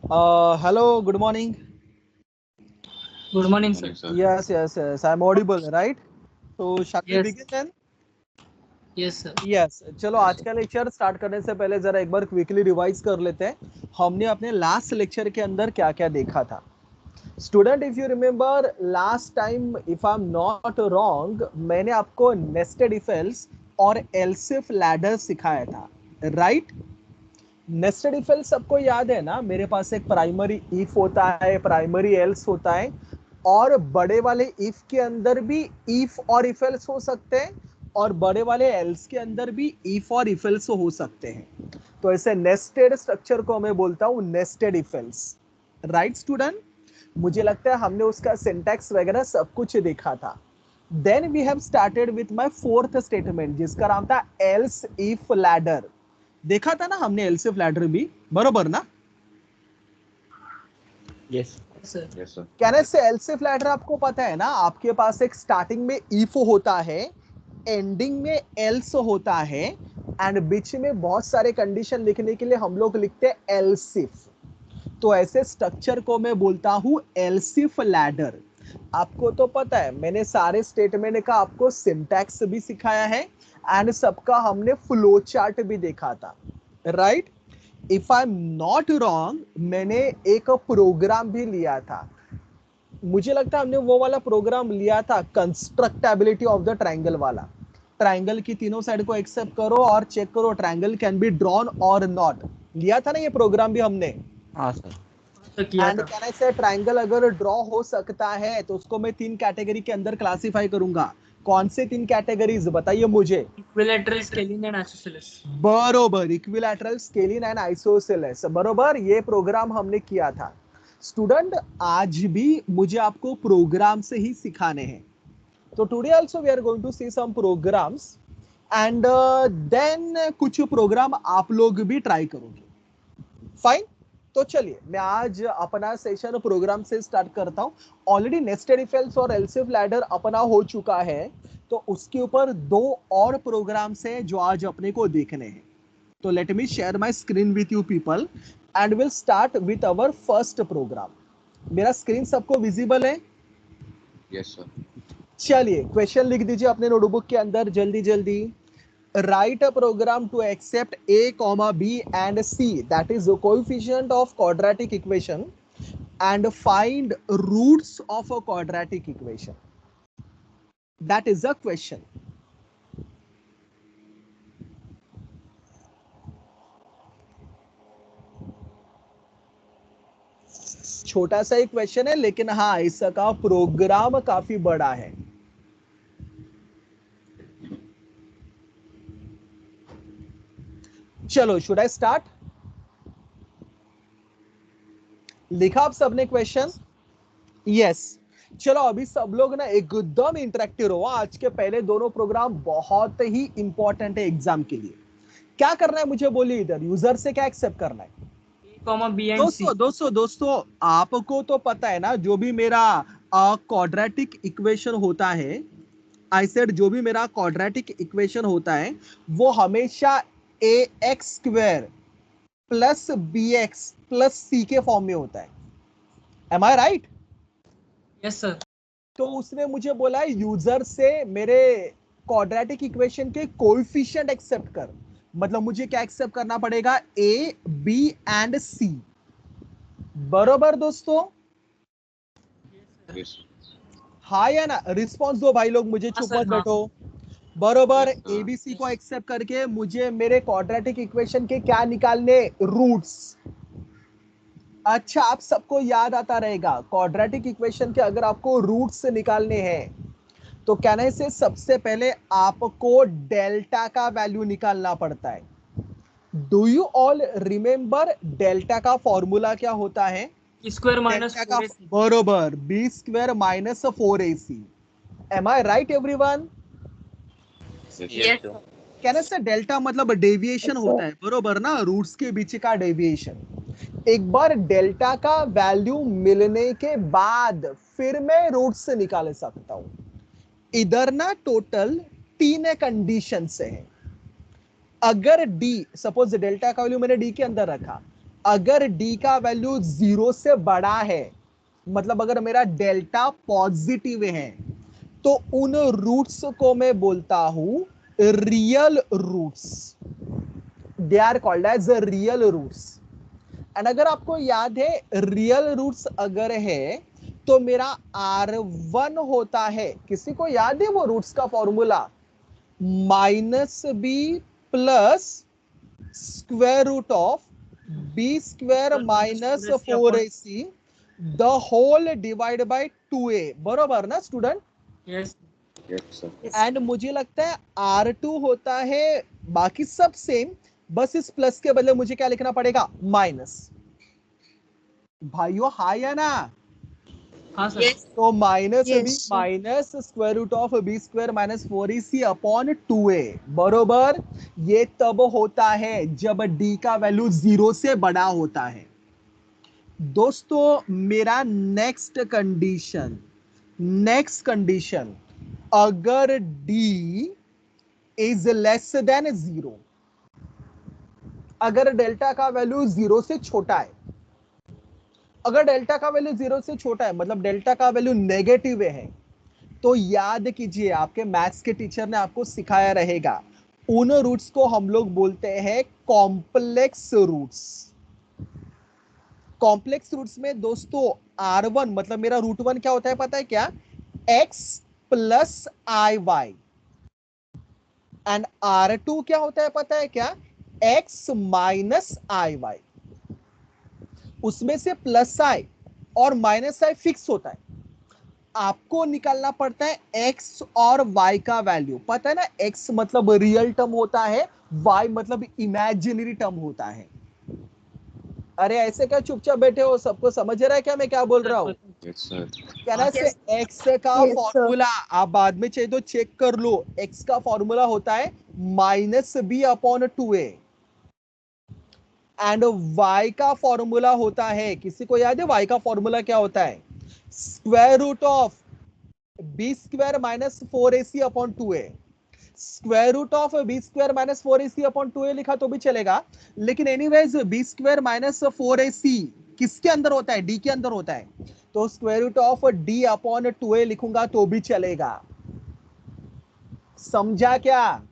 Hello, good morning. Good morning, sir. Yes. I'm audible, right? So, shall we Yes, begin then? yes, sir. Yes. चलो आज का lecture start करने से पहले जरा एक बार क्विकली रिवाइज कर लेते हैं हमने अपने लास्ट लेक्चर के अंदर क्या क्या देखा था. Student, if you remember last time, if I am not wrong, मैंने आपको नेस्टेड इफ एल्स और एल्स इफ लैडर सिखाया था, राइट? नेस्टेड इफ एल्स सबको याद है ना, मेरे पास एक प्राइमरी इफ होता है, प्राइमरी एल्स होता है, और बड़े वाले इफ के अंदर भी इफ और इफ एल्स हो सकते हैं, और बड़े वाले एल्स के अंदर भी इफ और इफ एल्स हो सकते हैं. तो ऐसे नेस्टेड स्ट्रक्चर को मैं बोलता हूं nested if else, right student? मुझे लगता है हमने उसका सिंटैक्स वगैरह सब कुछ देखा था. Then we have started with my fourth statement जिसका नाम था एल्स इफ लैडर. देखा था ना हमने एल्स इफ लैडर भी, बरोबर ना? Yes. Sir. Yes, sir. कहने से एल्स इफ लैडर आपको पता है ना, आपके पास एक स्टार्टिंग में इफ होता है, एंडिंग में एल्स होता है, एंड बीच में बहुत सारे कंडीशन लिखने के लिए हम लोग लिखते हैं एल्स इफ. तो ऐसे स्ट्रक्चर को मैं बोलता हूं एल्स इफ लैडर. आपको तो पता है मैंने सारे स्टेटमेंट का आपको सिंटैक्स भी सिखाया है, एंड सबका हमने फ्लो चार्ट भी देखा था, right? If I am not wrong, मैंने एक प्रोग्राम भी लिया था. मुझे लगता है हमने वो वाला प्रोग्राम लिया था, कंस्ट्रक्टेबिलिटी ऑफ द ट्रायंगल वाला. ट्रायंगल की तीनों साइड को एक्सेप्ट करो और चेक करो ट्रायंगल कैन बी ड्रॉन और नॉट. लिया था ना ये प्रोग्राम भी हमने. हाँ सर. तो किया एंड था. कैन आई से ट्रायंगल अगर ड्रॉ हो सकता है तो उसको मैं 3 कैटेगरी के अंदर क्लासिफाई करूंगा. कौन से 3 कैटेगरीज बताइए मुझे? Equilateral, scalene and isosceles. बरोबर, इक्विलैटरल, स्केलिन एंड आइसोसेलेस. बरोबर, ये प्रोग्राम हमने किया था. स्टूडेंट, आज भी मुझे आपको प्रोग्राम से ही सिखाने हैं. तो today also we are going to see some programs, and then कुछ प्रोग्राम आप लोग भी ट्राई करोगे. फाइन. तो चलिए मैं आज अपना सेशन प्रोग्राम से स्टार्ट करता हूं. ऑलरेडी नेस्टेड इफ एल्स और एल्स इफ लैडर अपना हो चुका है, तो उसके ऊपर 2 और प्रोग्राम्स हैं जो आज अपने को देखने हैं. तो let me share my screen with you people and will start with our first program. मेरा स्क्रीन सबको विजिबल है? Yes, sir. चलिए क्वेश्चन लिख दीजिए अपने नोटबुक के अंदर जल्दी जल्दी. Write a program to accept a comma b and c, that is the coefficient of quadratic equation, and find roots of a quadratic equation. That is the question. छोटा सा ही क्वेश्चन है, लेकिन हाँ इसका प्रोग्राम काफी बड़ा है. चलो, शुड आई स्टार्ट? लिखा आप सबने क्वेश्चन? यस. चलो अभी सब लोग ना एकदम इंटरेक्टिव हो. आज के पहले दोनों प्रोग्राम बहुत ही इंपॉर्टेंट है एग्जाम के लिए. क्या करना है मुझे बोलिए. इधर यूजर से क्या एक्सेप्ट करना है? A, B and C. दोस्तों आपको तो पता है ना, जो भी मेरा क्वाड्रेटिक इक्वेशन होता है, आई सेड जो भी मेरा क्वाड्रेटिक इक्वेशन होता है वो हमेशा A X square plus B X plus C के फॉर्म में होता है. Am I right? Yes, sir. तो उसने मुझे बोला यूजर से मेरे क्वाड्रेटिक इक्वेशन के कोएफिशिएंट एक्सेप्ट कर. मतलब मुझे क्या एक्सेप्ट करना पड़ेगा? A B and C. बरोबर दोस्तों? Yes, sir. हाँ या ना? रिस्पॉन्स दो भाई लोग, मुझे हाँ चुप सर, मत हाँ. बैठो. बरोबर. Yes, sir. एबीसी को एक्सेप्ट करके मुझे मेरे क्वाड्रेटिक इक्वेशन के क्या निकालने? रूट्स. अच्छा, आप सबको याद आता रहेगा क्वाड्रेटिक इक्वेशन के अगर आपको रूट्स निकालने हैं तो कहने से सबसे पहले आपको डेल्टा का वैल्यू निकालना पड़ता है. Do you all remember delta का फॉर्मूला क्या होता है? B square minus डेल्टा का 4AC. बरोबर B square minus 4ac. Am I right everyone? Yes, sir. कहने से डेल्टा मतलब डेविएशन होता है, बरोबर ना? रूट्स के बीच का डेविएशन. एक बार डेल्टा का वैल्यू मिलने के बाद फिर मैं रूट्स से निकाल सकता हूं. इधर ना टोटल 3 कंडीशन से है. अगर डी, सपोज डेल्टा का वैल्यू मैंने डी के अंदर रखा, अगर d का वैल्यू 0 से बड़ा है, मतलब अगर मेरा डेल्टा पॉजिटिव है, तो उन रूट्स को मैं बोलता हूं real roots. They are called as real roots. And अगर आपको याद है रियल रूट्स अगर है तो मेरा R1 होता है, किसी को याद है वो रूट्स का formula? -b plus square root of b square minus 4ac the whole divide by 2a. बरोबर ना student? Yes Yes, sir. And मुझे लगता है R2 होता है, बाकी सब सेम, बस इस प्लस के बदले मुझे क्या लिखना पड़ेगा? माइनस. भाइयों हाई है ना? हाँ सर. तो minus Yes, B sir. Minus square root of B square minus 4ac upon 2a. बरोबर. ये तब होता है जब d का वैल्यू 0 से बड़ा होता है. दोस्तों मेरा नेक्स्ट कंडीशन, अगर d इज लेस देन 0, अगर डेल्टा का वैल्यू 0 से छोटा है, अगर डेल्टा का वैल्यू 0 से छोटा है मतलब डेल्टा का वैल्यू नेगेटिव है, तो याद कीजिए आपके मैथ्स के टीचर ने आपको सिखाया रहेगा, उन रूट्स को हम लोग बोलते हैं कॉम्प्लेक्स रूट्स. कॉम्प्लेक्स रूट्स में दोस्तों R1 मतलब मेरा रूट 1 क्या होता है पता है क्या? x plus I Y. And R2 क्या होता है पता है क्या? x minus I Y. उसमें से प्लस आई और माइनस आई फिक्स होता है. आपको निकालना पड़ता है x और y का वैल्यू. पता है ना, x मतलब रियल टर्म होता है, y मतलब इमेजिनरी टर्म होता है. अरे ऐसे क्या चुपचाप बैठे हो? सबको समझ रहा है क्या मैं क्या बोल रहा हूँ? Yes, sir. कहना से x का Yes, sir. फॉर्मूला आप बाद में चाहिए तो चेक कर लो. x का फॉर्मूला होता है -b upon 2a. And y का फॉर्मूला होता है, किसी को याद है y का फॉर्मूला क्या होता है? Square root of b square minus 4ac upon 2a. Square root of b square minus 4ac upon 2a लिखा तो भी चलेगा, लेकिन anyways b square minus 4ac किसके अंदर होता है? d के अंदर होता है, तो square root of d upon 2a लिखूंगा तो भी चलेगा. समझा क्या?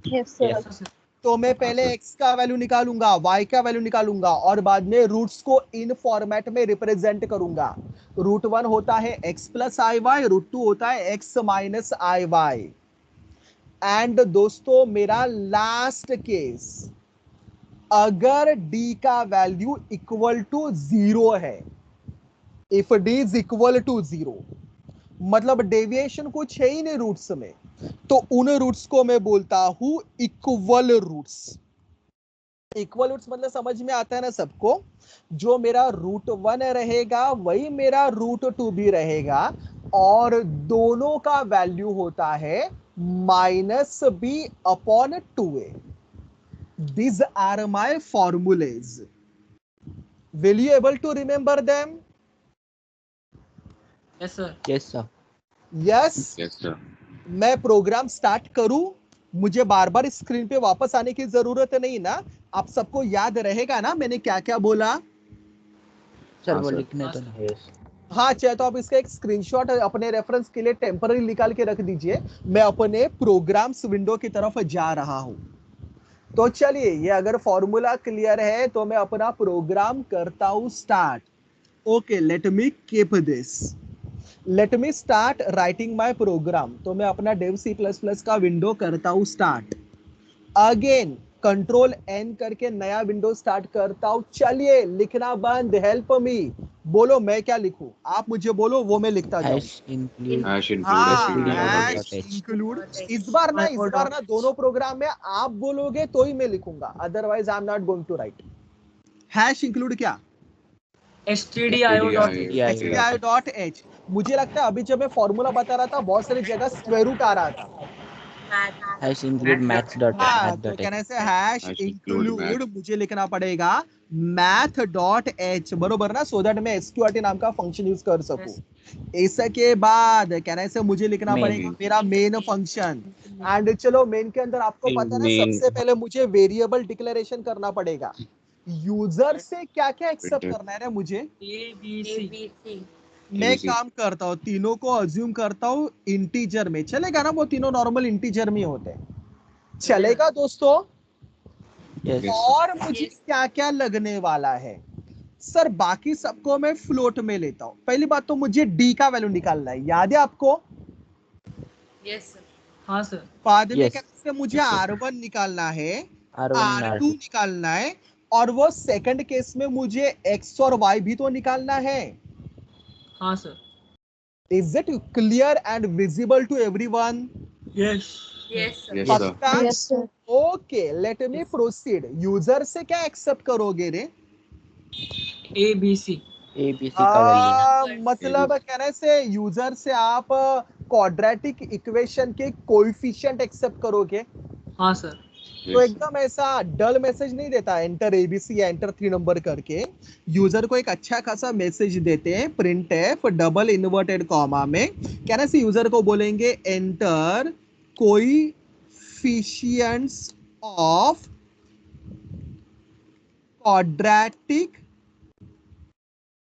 Yes, sir. Yes sir. तो मैं पहले x का वैल्यू निकालूंगा, y का वैल्यू निकालूंगा और बाद में रूट्स को इन फॉर्मेट में रिप्रेजेंट करूंगा. रूट 1 होता है x plus I Y, root 2 होता है x minus I Y. And दोस्तों मेरा लास्ट केस, अगर d का वैल्यू इक्वल टू 0 है, if d is equal to 0 मतलब डेविएशन कुछ है ही नहीं रूट्स में, तो उन रूट्स को मैं बोलता हूं इक्वल रूट्स. इक्वल रूट्स मतलब समझ में आता है ना सबको? जो मेरा रूट 1 रहेगा वही मेरा रूट 2 भी रहेगा और दोनों का वैल्यू होता है -b upon 2a. These are my formulas. Will you able to remember them? Yes sir. Yes, sir. Yes. Yes, sir. मैं प्रोग्राम स्टार्ट करूं? मुझे बार बार स्क्रीन पे वापस आने की जरूरत नहीं ना? आप सबको याद रहेगा ना मैंने क्या क्या बोला? Sir, हाँ, वो sir. लिखने हाँ, तो sir. नहीं. Yes. हाँ चाहे तो आप इसका एक स्क्रीनशॉट अपने रेफरेंस के लिए टेम्पररी निकाल के रख दीजिए. मैं अपने प्रोग्राम्स विंडो की तरफ जा रहा हूं. तो चलिए, ये अगर फॉर्मूला क्लियर है तो मैं अपना प्रोग्राम करता हूं start. Okay, let me keep this. Let me start writing my program. तो मैं अपना डेव C++ का विंडो करता हूं स्टार्ट. अगेन कंट्रोल N करके नया विंडो स्टार्ट करता हूं. चलिए लिखना बंद. Help me. बोलो मैं क्या लिखूं? आप मुझे बोलो, वो मैं लिखता जाऊं. Hash include. Hash include हाँ, std hash out.h. include. इस बार ना दोनों प्रोग्राम में आप बोलोगे तो ही मैं लिखूंगा, otherwise I am not going to write. Hash include क्या? stdio.h. मुझे लगता है अभी जब मैं फॉर्मूला बता रहा था बहुत सारी जगह स्क्वायर रूट आ रहा था. Hash include Math. हाँ, तो math.h. कहने से hash Hash include include math. मुझे लिखना पड़ेगा math.h. बरोबर ना, सो दैट मैं sqrt नाम का फंक्शन यूज कर सकूं. इसके बाद कहने से मुझे लिखना Main. पड़ेगा मेरा मेन फंक्शन. एंड चलो मेन के अंदर आपको पता है ना, Main. सबसे पहले मुझे वेरिएबल डिक्लेरेशन करना पड़ेगा. यूजर से क्या क्या एक्सेप्ट Printed. करना है रे मुझे? A B C. मैं ABC. काम करता हूँ, तीनों को अज्यूम करता हूँ इंटीजर में, चलेगा ना? वो तीनों नॉर्मल इंटीजर में होते हैं, चलेगा दोस्तों? Yes. Yes, और मुझे क्या क्या लगने वाला है सर? बाकी सबको मैं फ्लोट में लेता हूँ। पहली बात तो मुझे डी का वैल्यू निकालना है, याद है आपको? हाँ सर. बाद में Yes. कैसे मुझे Yes, sir. R1 निकालना है, R1 and R2 R2. निकालना है, और वो सेकंड केस में मुझे X और Y भी तो निकालना है। हाँ sir. Is it clear and visible to everyone? Yes. Yes, sir. पक्का? Yes, sir. ओके, लेट मी प्रोसीड। यूजर से क्या एक्सेप्ट करोगे रे? A B C. ABC का वैल्यू. मतलब कहने से यूजर से आप क्वाड्रेटिक इक्वेशन के कोएफिशिएंट एक्सेप्ट करोगे? हाँ सर. तो एकदम ऐसा डल मैसेज नहीं देता एंटर एबीसी या एंटर 3 नंबर करके। यूजर को एक अच्छा खासा मैसेज देते हैं, print F double inverted comma में, कहना से यूजर को बोलेंगे enter coefficients of quadratic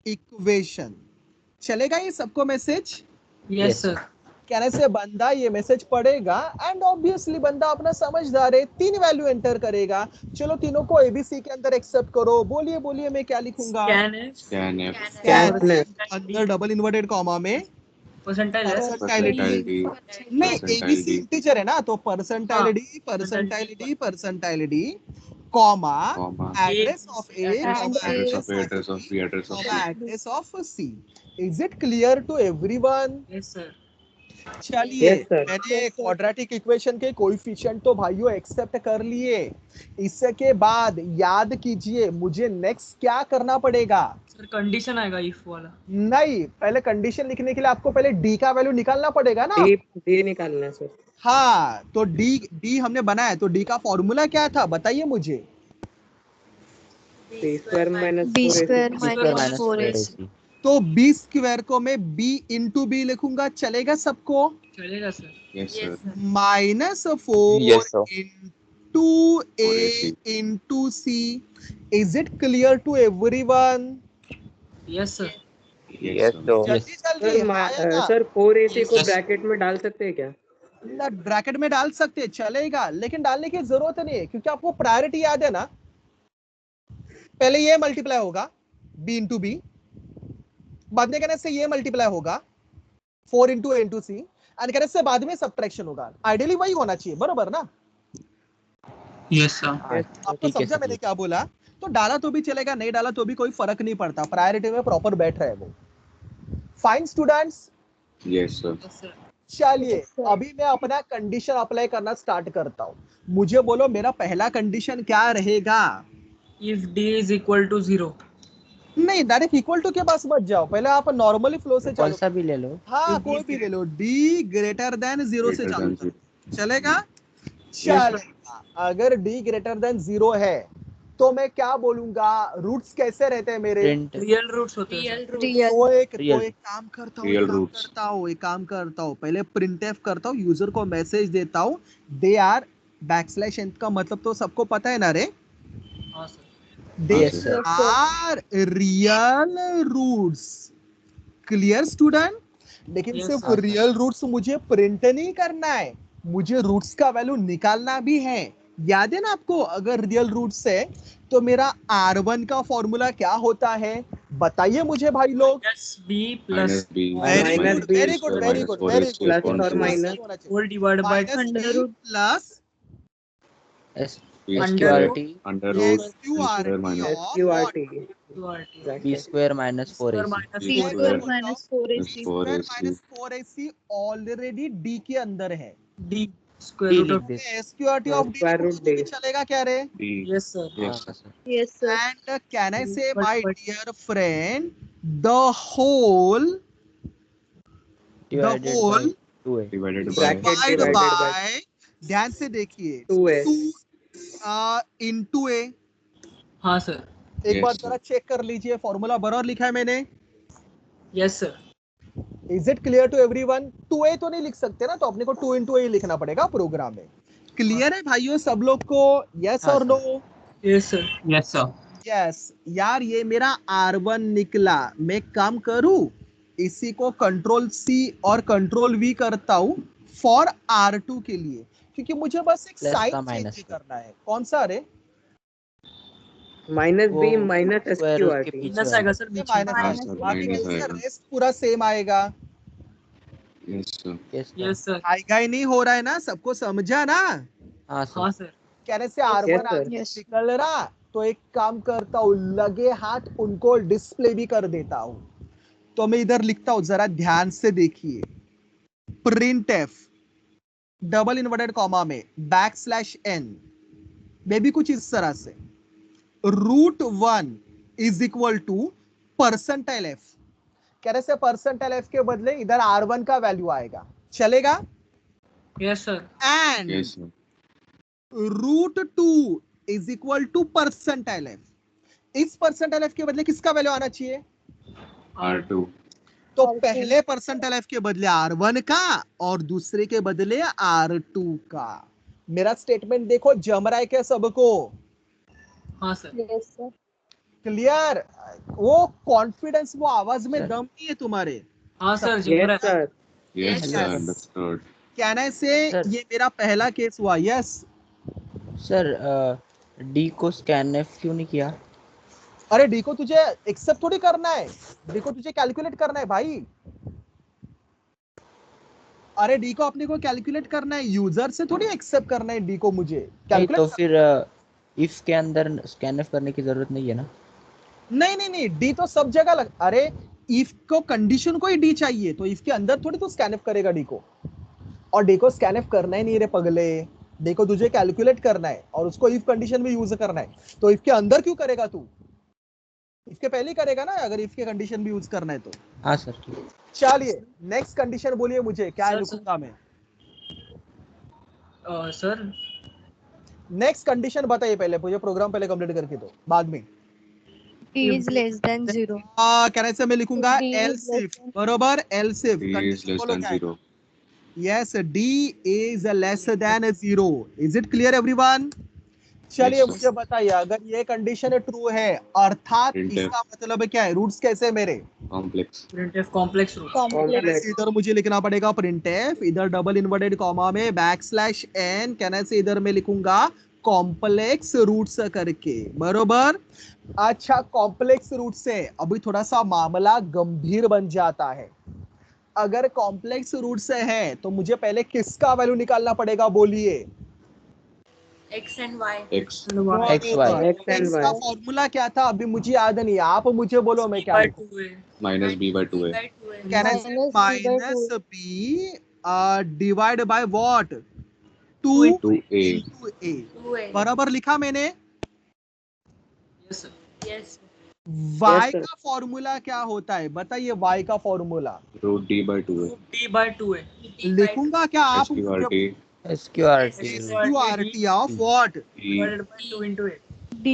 equation. चलेगा ये सबको मैसेज? Yes sir. कहने से बंदा ये मैसेज पढ़ेगा एंड ऑब्वियसली बंदा अपना समझदार है, 3 वैल्यू एंटर करेगा। चलो तीनों को एबीसी के अंदर एक्सेप्ट करो। बोलिए बोलिए, मैं क्या लिखूंगा? Scan F. Scan F. अंदर डबल इन्वर्टेड कॉमा में Percentile S. Percentile D. नहीं, एबीसी इंटीजर है ना, तो परसेंटाइल हाँ। D percentile D percentile D comma address of A Address of A, address of B, address of C. Address of C. Is it clear to everyone? Yes sir. चलिए, Yes, sir. मैंने quadratic equation के coefficient तो भाइयों accept कर लिए। इसके बाद याद कीजिए मुझे नेक्स्ट क्या करना पड़ेगा? Sir condition आएगा if वाला. नहीं, पहले कंडीशन लिखने के लिए आपको पहले डी का वैल्यू निकालना पड़ेगा ना। डी निकालना है सर। हाँ, तो डी हमने बनाया, तो डी का फॉर्मूला क्या था बताइए मुझे? B square minus B square square minus minus 4ac। तो बी स्क्वायर को मैं बी इंटू बी लिखूंगा, चलेगा सबको? चलेगा sir. Yes, sir. Minus 4 Yes, sir. Into A 4ac. Into C. Is it clear to everyone? Yes sir. Yes, sir. जल्दी जल्दी sir 4ac को ब्रैकेट में डाल सकते हैं क्या? ब्रैकेट में डाल सकते हैं, चलेगा, लेकिन डालने की जरूरत नहीं है क्योंकि आपको प्रायोरिटी याद है ना। पहले ये मल्टीप्लाई होगा b इंटू बी, बाद में कहने से ये मल्टीप्लाई होगा 4 into A into C, and कहने से बाद में सब्ट्रैक्शन होगा। आइडियली वही होना चाहिए, बरोबर ना? Yes sir. आपको समझा मैंने क्या बोला? तो डाला तो भी चलेगा, नहीं डाला तो भी कोई फर्क नहीं पड़ता, प्रायोरिटी में प्रॉपर बैठ रहा है वो। Fine students, Yes, sir. Yes sir. चलिए अभी मैं अपना कंडीशन अप्लाई करना स्टार्ट करता हूँ। मुझे बोलो मेरा पहला कंडीशन क्या रहेगा? If D is equal to 0. नहीं, डायरेक्ट इक्वल टू के पास मत जाओ, पहले आप नॉर्मली फ्लो से कौन चलो। सा भी ले लो. हाँ, कोई भी ले लो, डी ग्रेटर देन 0 से Greater चालू than करो, zero. चलेगा? चलेगा। अगर डी ग्रेटर देन 0 है तो मैं क्या बोलूंगा? रूट्स कैसे रहते हैं मेरे? Print. Real roots होते हैं. रियल तो एक Real. काम करता Real हूँ, roots. एक काम करता हूँ, पहले प्रिंट एफ करता हूँ, यूजर को मैसेज देता हूँ, दे आर बैकस्लैश एन का मतलब तो सबको पता है ना रे? हाँ sir. They Yes, sir. Are real roots. Clear student? लेकिन Yes, सिर्फ sir. रियल रूट्स मुझे प्रिंट नहीं करना है, मुझे रूट्स का वैल्यू निकालना भी है। याद है ना आपको? अगर रियल रूट्स है तो मेरा R1 का फॉर्मूला क्या होता है बताइए मुझे भाई लोग। Minus B plus Minus B. Very Minus good, B very square good, very minus good, 4ac very good. upon Plus or 2. minus? whole divided by under root. Plus S. Under SQRT. Under root. SQRT square minus. of SQRT QRT. B square minus Square 4ac. minus b 4. Square minus 4ac। Square 4ac. Minus 4ac already D के अंदर है। D square root of. This. SQRT of D Square root D. चलेगा क्या रे? D. Yes sir. Yes, sir. Yes sir. And can I say, But- my dear friend, the whole Divided whole by 2a. Bracket Divided divide divided by, by ध्यान से देखिए, 2s 2 into a। हाँ sir. एक Yes, बार sir. जरा check कर लीजिए, formula बराबर लिखा है मैंने? Yes sir. Is it clear to everyone? 2a तो नहीं लिख सकते ना, तो अपने को 2 into a लिखना पड़ेगा प्रोग्राम में। क्लियर है भाइयों सब लोग को? यस हाँ, और sir. No? Yes sir. Yes sir. Yes यार, ये मेरा R1 निकला, मैं एक काम करूं, इसी को कंट्रोल C और कंट्रोल V करता हूं फॉर R2 के लिए, क्योंकि मुझे बस एक प्लस साइन का चेंज माइनस करना है। कौन सा रे? माइनस वो B minus S square Q root R K T. पीछे माइनस वाला। आएगा सर ये बीच में। माइनस हाँ है, सर, बाकी माइनस इसका आएगा। रेस्ट पूरा सेम आएगा। Yes sir. Yes sir. आएगा ही नहीं हो रहा है ना, सबको समझा ना? हाँ सर। हाँ सर। कहने से Yes, R1 sir. आगे निकल रहा, तो एक काम करता हूँ, लगे हाथ उनको डिस्प्ले भी कर देता हूँ। तो मैं इधर लिखता हूँ, जरा ध्यान से देखिए, print F double inverted comma में \n, मे भी कुछ इस तरह से, √1 is equal to percentile F. कहने से परसेंटाइल एफ के बदले इधर R1 का वैल्यू आएगा, चलेगा? Yes sir. And yes sir. √2 is equal to percentile F. इस परसेंटाइल एफ के बदले किसका वैल्यू आना चाहिए? R2। तो पहले परसेंटाइल एफ के बदले R1 का और दूसरे के बदले R2 का। मेरा स्टेटमेंट देखो, जम रहा है क्या सबको? हाँ सर। क्लियर? वो कॉन्फिडेंस, वो आवाज में सर। दम नहीं है तुम्हारे। हाँ सर जी। Yes sir. Yes Yes. Sir, understood. कहने से सर। ये मेरा पहला केस हुआ। यस सर डी को स्कैनएफ क्यों नहीं किया? अरे डी को तुझे एक्सेप्ट थोड़ी करना है, डी को तुझे कैलकुलेट करना है भाई। अरे डी को अपने को कैलकुलेट करना है, यूजर से थोड़ी एक्सेप्ट करना है डी को मुझे नहीं कैलकुलेट तो फिर इफ के अंदर स्कैनएफ करने की जरूरत नहीं है ना? नहीं, डी तो सब जगह लग। अरे इफ को कंडीशन को ही डी चाहिए, तो इफ के अंदर थोड़ी तो स्कैनएफ करेगा डी को, और डी को स्कैनएफ करना ही नहीं रे पगले। डी को तुझे कैलकुलेट करना है और उसको इफ कंडीशन में यूज करना है, तो इफ के अंदर क्यों करेगा तू? इफ के पहले ही करेगा ना, अगर इफ के कंडीशन भी यूज करना है तो। हाँ सर ठीक है। चलिए नेक्स्ट कंडीशन बोलिए मुझे, क्या सर, लिखूंगा मैं? सर नेक्स्ट कंडीशन बताइए, पहले मुझे प्रोग्राम पहले कंप्लीट करके दो, बाद में। D is less than 0. कहने से मैं लिखूंगा D is else less if, than- बरोबर? Else if D is less than 0. Yes, D is less than 0. Is it clear everyone? चलिए Yes, sir. मुझे बताइए, अगर ये कंडीशन ट्रू है, अर्थात Printf. इसका मतलब क्या है? रूट्स कैसे मेरे? Complex. Printf complex root. Complex. इधर मुझे लिखना पड़ेगा printf, इधर डबल इन्वर्टेड कॉमा में \n, कहने से इधर मैं लिखूंगा कॉम्प्लेक्स रूट्स करके, बरोबर? अच्छा, कॉम्प्लेक्स रूट से अभी थोड़ा सा मामला गंभीर बन जाता है। अगर कॉम्प्लेक्स रूट से है तो मुझे पहले किसका वैल्यू निकालना पड़ेगा, बोलिए? X। X No, X, Y. X and X का Y. फॉर्मूला क्या था अभी मुझे याद नहीं, आप मुझे बोलो मैं क्या लिखूं? माइनस B by 2 है। कहने से minus B divide by what? 2 2A। into A, बराबर लिखा मैंने? Yes sir. y Yes, sir. का फॉर्मूला क्या होता है बताइए? y का फॉर्मूला रूट D by 2 है। D by 2 है। लिखूंगा क्या आप? SQRT। SQRT of what? E Divided by 2 into 8. D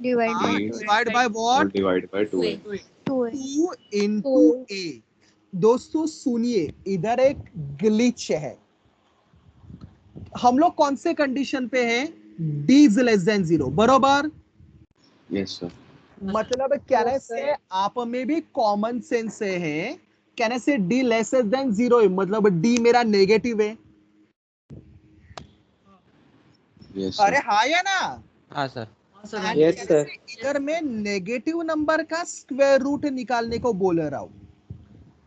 divide by D divide by what? Divide by 2 है। 2. 2 into A। दोस्तों सुनिए, इधर एक ग्लिच है। हम लोग कौन से कंडीशन पे हैं? D is less than 0, बरोबर? Yes sir. मतलब कहने से आप में भी कॉमन सेंस से है, कहने से D लेसर देन 0 है, मतलब D मेरा नेगेटिव है। यस अरे सर। हाँ या ना? हाँ सर। हाँ सर। And Yes, कहने sir. से इधर मैं नेगेटिव नंबर का स्क्वायर रूट निकालने को बोल रहा हूं।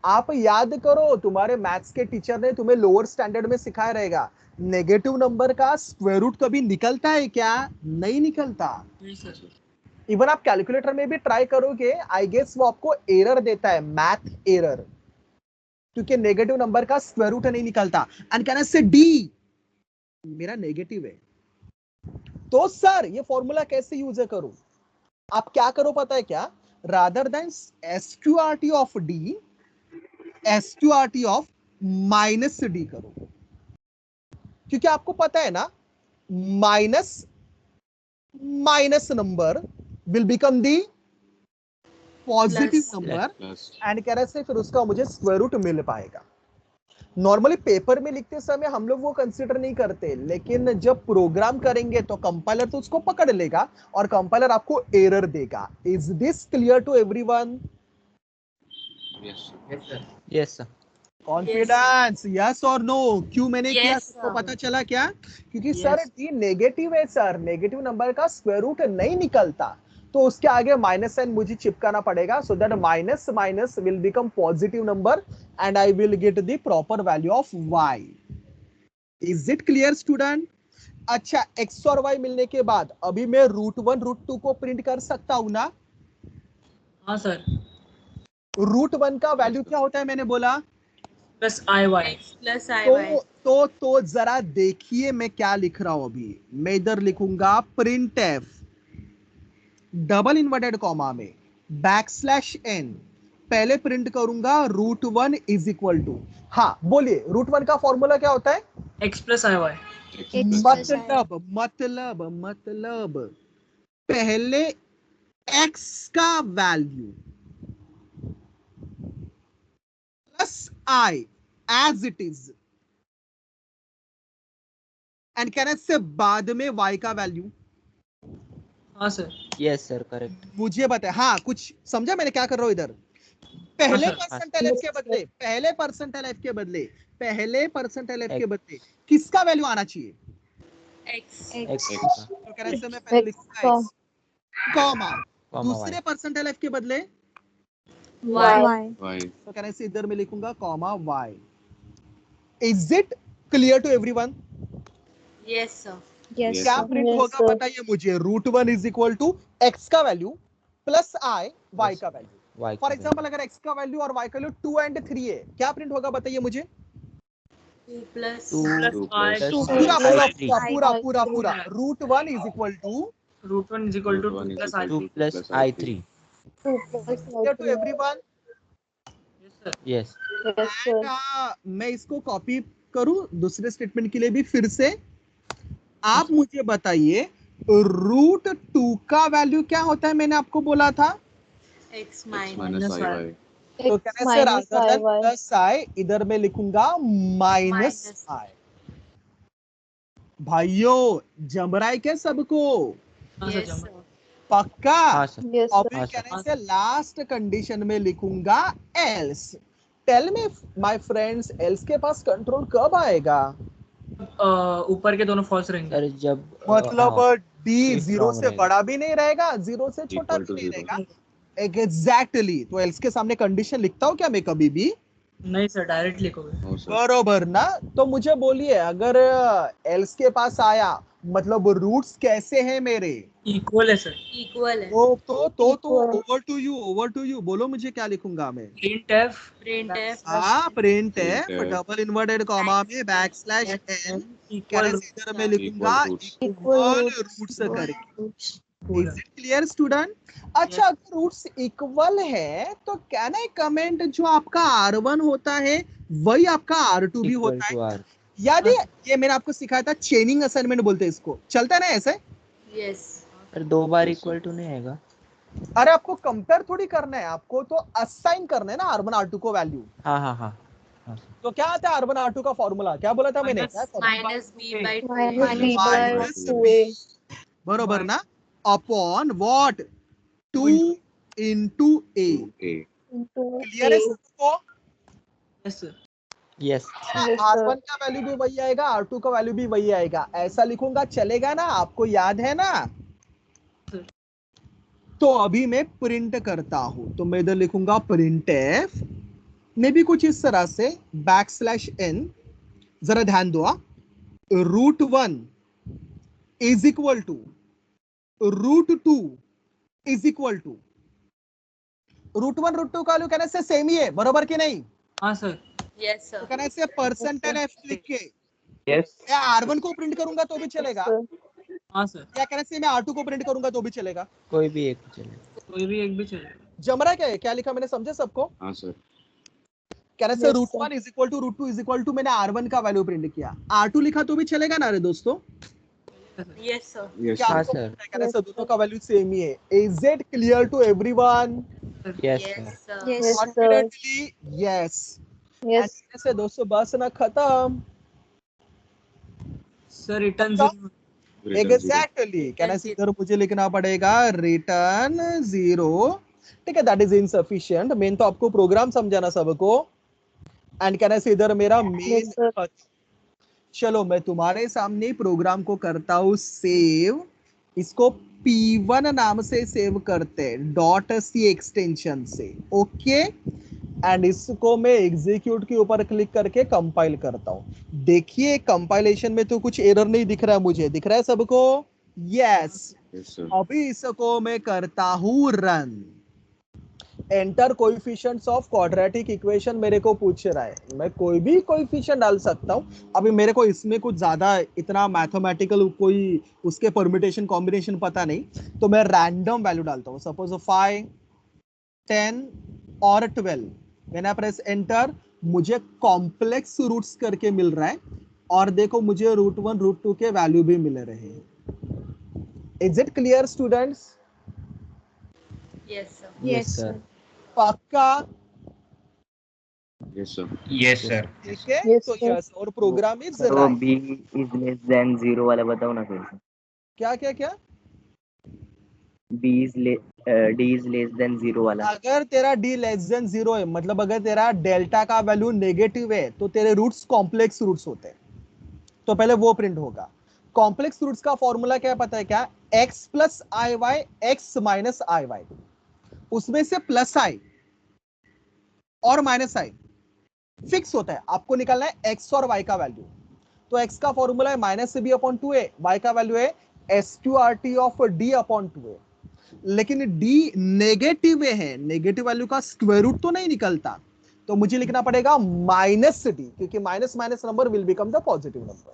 आप याद करो, तुम्हारे मैथ्स के टीचर ने तुम्हें लोअर स्टैंडर्ड में सिखाया रहेगा, नेगेटिव नंबर का स्क्वायर रूट कभी निकलता है क्या? नहीं निकलता। नहीं सर। इवन आप कैलकुलेटर में भी ट्राई करोगे, आई गेस वो आपको एरर देता है, मैथ एरर, क्योंकि नेगेटिव नंबर का स्क्वायर रूट नहीं निकलता। एंड कहना से डी मेरा नेगेटिव है, तो सर ये फॉर्मूला कैसे यूज करूं? आप क्या करो पता है क्या? Rather than SQRT of D, SQRT of minus D करो, क्योंकि आपको पता है ना, minus minus number will become the positive Plus. number, plus. And कह रहे से फिर उसका मुझे स्क्वायर रूट मिल पाएगा। नॉर्मली पेपर में लिखते समय हम लोग वो कंसीडर नहीं करते, लेकिन जब प्रोग्राम करेंगे तो कंपाइलर तो उसको पकड़ लेगा और कंपाइलर आपको एरर देगा. Is this clear to everyone? Yes. Yes, sir. Confidence, yes और नो? क्यों मैंने किया, सबको पता चला क्या? क्योंकि सर डी नेगेटिव है सर, नेगेटिव नंबर का स्क्वायर रूट नहीं निकलता, तो उसके आगे माइनस साइन मुझे चिपकाना पड़ेगा, so that minus minus will become positive number and I will get the proper value of y. Is it clear student? अच्छा, x और y मिलने के बाद अभी मैं √1 √2 को प्रिंट कर सकता हूं ना? हाँ सर. √1 का वैल्यू क्या होता है मैंने बोला? Plus I Y. तो जरा देखिए मैं क्या लिख रहा हूं अभी. मैं इधर लिखूंगा print F double inverted comma में \n, पहले प्रिंट करूंगा √1 इज इक्वल टू, हाँ बोलिए √1 का फॉर्मूला क्या होता है? X plus I Y. मतलब पहले x का value plus i as it is, and कहने से बाद में y का वैल्यू. हाँ सर. Yes, sir. Correct. मुझे बताए, हाँ कुछ समझा मैंने क्या कर रहा हूं इधर? पहले हाँ, परसेंटाइल f के बदले, पहले परसेंटाइल f के बदले किसका वैल्यू आना चाहिए? X. तो कहने से मैं पहले लिखूंगा x, कॉमा Comma दूसरे Y. परसेंटाइल f के बदले, Y. तो कहने से इधर मैं लिखूंगा comma y. Is it clear to everyone? Yes, क्या sir. प्रिंट होगा बताइए मुझे? √1 इज इक्वल टू x का वैल्यू प्लस i y का वैल्यू. Y. फॉर एग्जांपल अगर x का वैल्यू और y का वैल्यू 2 and 3 है, क्या प्रिंट होगा बताइए मुझे? 2 प्लस plus पूरा I3. पूरा √1 is equal to √1 is equal to 2 plus I. 2 plus I3. Clear to everyone? Yes sir. Yes. मैं इसको कॉपी करूं दूसरे स्टेटमेंट के लिए भी फिर से. आप मुझे बताइए √2 का वैल्यू क्या होता है? मैंने आपको बोला था X माइनस आई. तो कैसे रादर देन प्लस आई इधर मैं लिखूंगा माइनस आई. भाइयों जम रहा है क्या सबको? हाँ सर. जमा. पक्का? हाँ सर. अभी हाँ, कहने से लास्ट कंडीशन में लिखूंगा else. Tell me my friends, else के पास कंट्रोल कब आएगा? ऊपर के दोनों फॉल्स रहेंगे. सर जब मतलब डी एक 0 wrong से रहेगा. बड़ा भी नहीं रहेगा, 0 से छोटा भी नहीं रहेगा. एग्जैक्टली. तो एल्स के सामने कंडीशन लिखता हूं क्या मैं कभी भी? नहीं सर, डायरेक्ट लिखोगे. बरोबर ना? तो मुझे बोलिए अगर एल्स के पास आया मतलब रूट्स कैसे हैं मेरे? इक्वल है सर. तो ओवर टू यू बोलो मुझे क्या लिखूंगा मैं? Print F. हाँ प्रिंट है डबल इन्वर्टेड कॉमा में \n, इक्वल इधर मैं लिखूंगा इक्वल रूट्स करके. Is it clear student? अच्छा, अगर रूट्स इक्वल है तो कैन आई कमेंट जो आपका R1 होता है वही आपका R2 भी equal होता to है? R. याद है ये मैंने आपको सिखाया था, चेनिंग असाइनमेंट बोलते हैं इसको. चलता है ना ऐसे? सर 2 बार इक्वल टू नहीं आएगा? अरे आपको कंपेयर थोड़ी करना है, आपको तो असाइन करना है ना R1 R2 को वैल्यू. हाँ हाँ हाँ. तो क्या आता है R1 R2 का फॉर्मूला? क्या बोला था मैंने? बरोबर ना? Upon what? 2 into a. Clear है सबको? Yes sir. Yes. R1 का वैल्यू भी वही आएगा, R2 का वैल्यू भी वही आएगा. ऐसा लिखूंगा चलेगा ना? आपको याद है ना? तो अभी मैं प्रिंट करता हूं, तो मैं इधर लिखूंगा प्रिंट एफ में भी कुछ इस तरह से \n. जरा ध्यान दो. √1 is equal to √2 is equal to √1 √2 का वैल्यू कहने से सेम ही है, बरोबर कि नहीं? हाँ सर. तो कहने से परसेंटाइल एफ लिख के यस या R1 को प्रिंट करूंगा तो भी चलेगा, हाँ सर. या कहने से मैं R2 को प्रिंट करूंगा तो भी चलेगा. कोई भी एक चलेगा. कोई भी एक भी चलेगा. जम रहा है क्या? क्या लिखा मैंने, समझे सबको? हाँ सर. कहने से √1 is equal to √2 is equal to मैंने R1 का वैल्यू प्रिंट किया, R2 लिखा तो भी चलेगा ना रे दोस्तों? Yes sir. क्या हाँ आपको सर. पता है? कहने से दोनों का वैल्यू सेम ही है. Is it clear to everyone? Yes sir. Confidently yes. Yes. ऐसे दोस्तों बस ना खत्म. सर रिटर्न पक्का? 0. एग्जैक्टली. कैन आई सी इधर मुझे लिखना पड़ेगा रिटर्न 0. ठीक है, दैट इज इनसफिशिएंट. मेन तो आपको प्रोग्राम समझाना सबको. एंड कैन आई सी इधर मेरा Yes, मेन. sir. चलो मैं तुम्हारे सामने प्रोग्राम को करता हूं सेव. इसको P1 नाम से सेव करते हैं डॉट सी एक्सटेंशन से. ओके. एंड इसको मैं एग्जीक्यूट के ऊपर क्लिक करके कंपाइल करता हूं. देखिए कंपाइलेशन में तो कुछ एरर नहीं दिख रहा है मुझे. दिख रहा है सबको? यस. अभी इसको मैं करता हूं run. Enter coefficients of quadratic equation मेरे को पूछ रहा है. मैं कोई भी कोएफिशिएंट डाल सकता हूं. अभी मेरे को इसमें कुछ ज्यादा इतना मैथमेटिकल कोई उसके परम्यूटेशन कॉम्बिनेशन पता नहीं, तो मैं रैंडम वैल्यू डालता हूं. सपोज 5, 10 और 12. व्हेन आई प्रेस एंटर मुझे कॉम्प्लेक्स रूट्स करके मिल रहा है. और देखो मुझे रूट 1 रूट 2 के वैल्यू भी मिल रहे हैं. Is it clear students? Yes, sir. Yes, sir. पक्का? Yes, sir. Yes, sir. ठीक है. Yes, तो sir. यस और प्रोग्राम इज सर वो right. B is less than 0 वाला बताओ ना फिर से. क्या क्या क्या? डी इज लेस देन 0 वाला. अगर तेरा d लेस देन 0 है, मतलब अगर तेरा डेल्टा का वैल्यू नेगेटिव है, तो तेरे रूट्स कॉम्प्लेक्स रूट्स होते हैं. तो पहले वो प्रिंट होगा. कॉम्प्लेक्स रूट्स का फॉर्मूला क्या पता है क्या? x plus I Y x minus I Y. उसमें से प्लस आई और माइनस आई फिक्स होता है. आपको निकालना है x और y का वैल्यू. तो x का फॉर्मूला है minus B upon 2a. y का वैल्यू है SQRT of d upon 2a. लेकिन d नेगेटिव है. नेगेटिव वैल्यू का स्क्वायर रूट तो नहीं निकलता. तो मुझे लिखना पड़ेगा माइनस डी, क्योंकि minus minus number will become the positive number.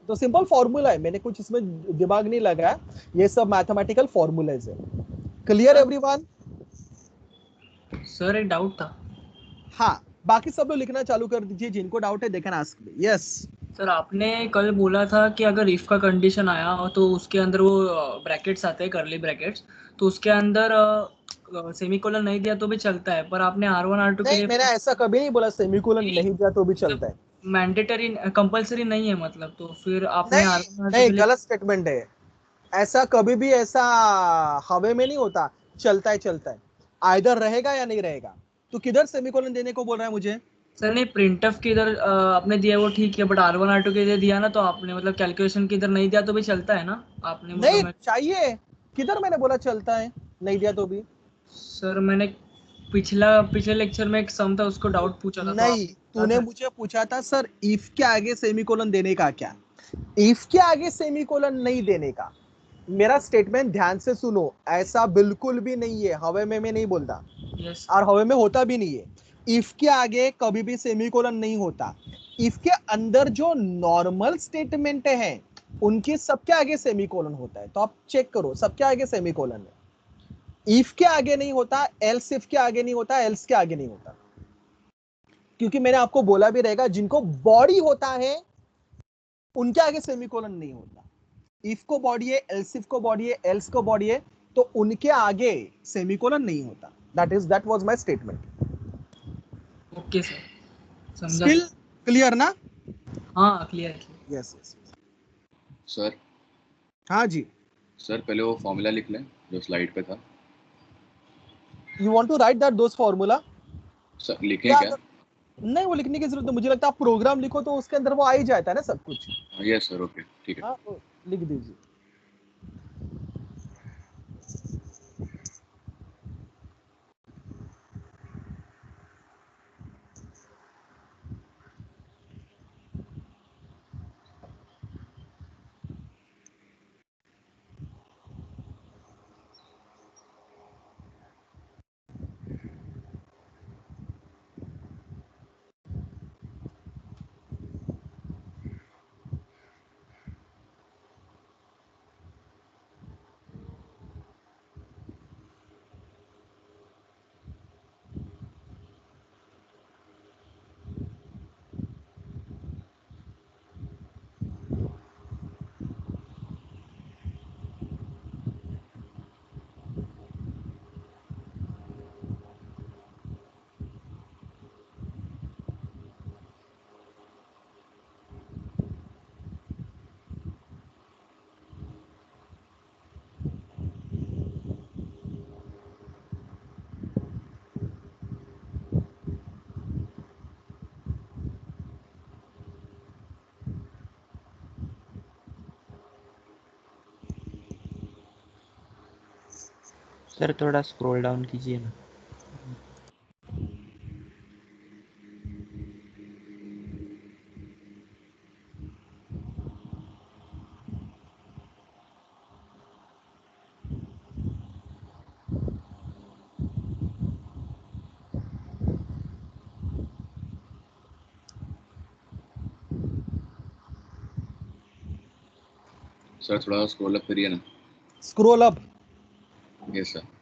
तो सिंपल फॉर्मूला है. मैंने कुछ इसमें दिमाग नहीं लगाया. ये सब मैथमेटिकल फॉर्मूलाज है. Clear everyone? सर एक डाउट था. हाँ, बाकी सब लोग लिखना चालू कर दीजिए. जिनको डाउट है they can ask me. Yes. Sir आपने कल बोला था कि अगर इफ का कंडीशन आया तो उसके अंदर वो ब्रैकेट्स आते हैं, करली ब्रैकेट्स, तो उसके अंदर सेमीकोलन नहीं दिया तो भी चलता है, पर आपने R1 R2 के नहीं, लिए मैंने ऐसा कभी नहीं बोला सेमीकोलन नहीं दिया तो भी चलता है. मैंडेटरी कंपलसरी नहीं है, मतलब तो फिर आपने नहीं R1 R2 नहीं, के लिए. गलत स्टेटमेंट है. ऐसा कभी भी ऐसा हवे में नहीं होता. चलता है चलता है. आइदर रहेगा या नहीं रहेगा. तो किधर सेमीकोलन देने को बोल रहा है मुझे? सर नहीं, प्रिंटफ के इधर आपने दिया वो ठीक है, बट R1 R2 के इधर दिया ना, तो आपने मतलब कैलकुलेशन के इधर नहीं दिया तो भी चलता है ना आपने? नहीं मतलब चाहिए. किधर मैंने बोला चलता है? नहीं दिया तो भी. सर मैंने पिछले लेक्चर में एक सम था, उसको डाउट पूछा था. नहीं, तूने मुझे पूछा था सर इफ के आगे सेमीकोलन देने का क्या. इफ के आगे सेमीकोलन नहीं देने का. मेरा स्टेटमेंट ध्यान से सुनो. ऐसा बिल्कुल भी नहीं है. हवे में मैं नहीं बोलता. यस. और हवे में होता भी नहीं है. इफ के आगे कभी भी सेमीकोलन नहीं होता. इफ के अंदर जो नॉर्मल स्टेटमेंट है उनके सबके आगे सेमीकोलन होता है. तो आप चेक करो, सबके आगे सेमीकोलन है. इफ के आगे नहीं होता, एल्स इफ के आगे नहीं होता, एल्स के आगे नहीं होता. क्योंकि मैंने आपको बोला भी रहेगा जिनको बॉडी होता है उनके आगे सेमीकोलन नहीं होता. इफ को बॉडी है, एल्स इफ को बॉडी है, एल्स को बॉडी है, तो उनके आगे सेमीकोलन नहीं होता. That was my statement. Okay sir, समझा. स्टिल क्लियर ना? हाँ क्लियर. Yes yes. सर हाँ जी. सर पहले वो फॉर्मूला लिख लें जो स्लाइड पे था. You want to write that those formula? Sir लिखें क्या? नहीं, वो लिखने की जरूरत नहीं. मुझे लगता है आप प्रोग्राम लिखो तो उसके अंदर वो आ ही जाता है ना सब कुछ. Yes sir. ओके ठीक है. हाँ, तो लिख दीजिए. सर थोड़ा स्क्रॉल डाउन कीजिए ना। सर थोड़ा स्क्रॉल अप करिए ना। Scroll up. Yes sir.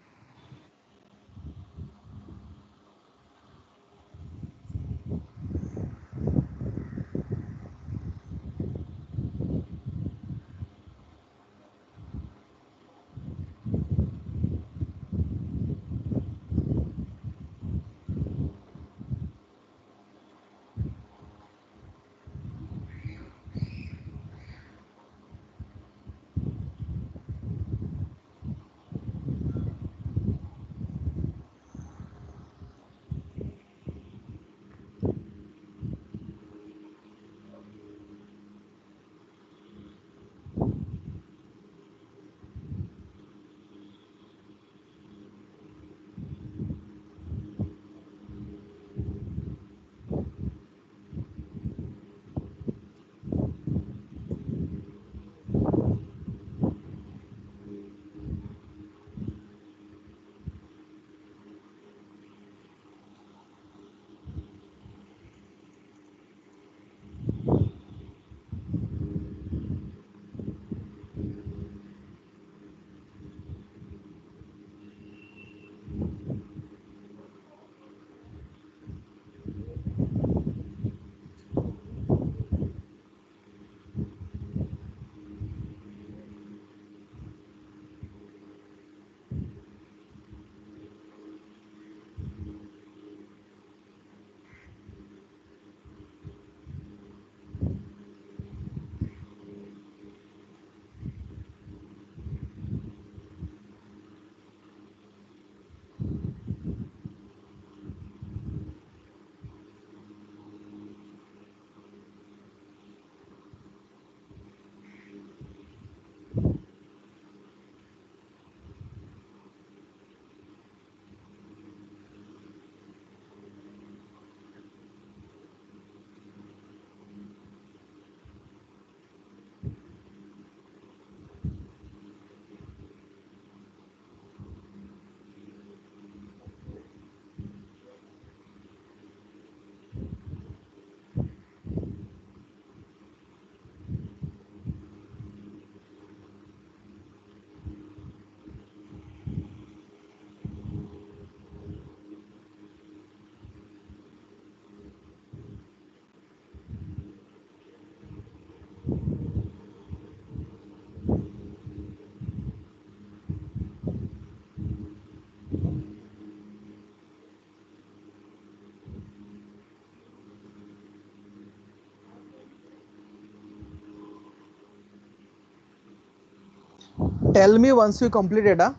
Tell me once you completed, huh?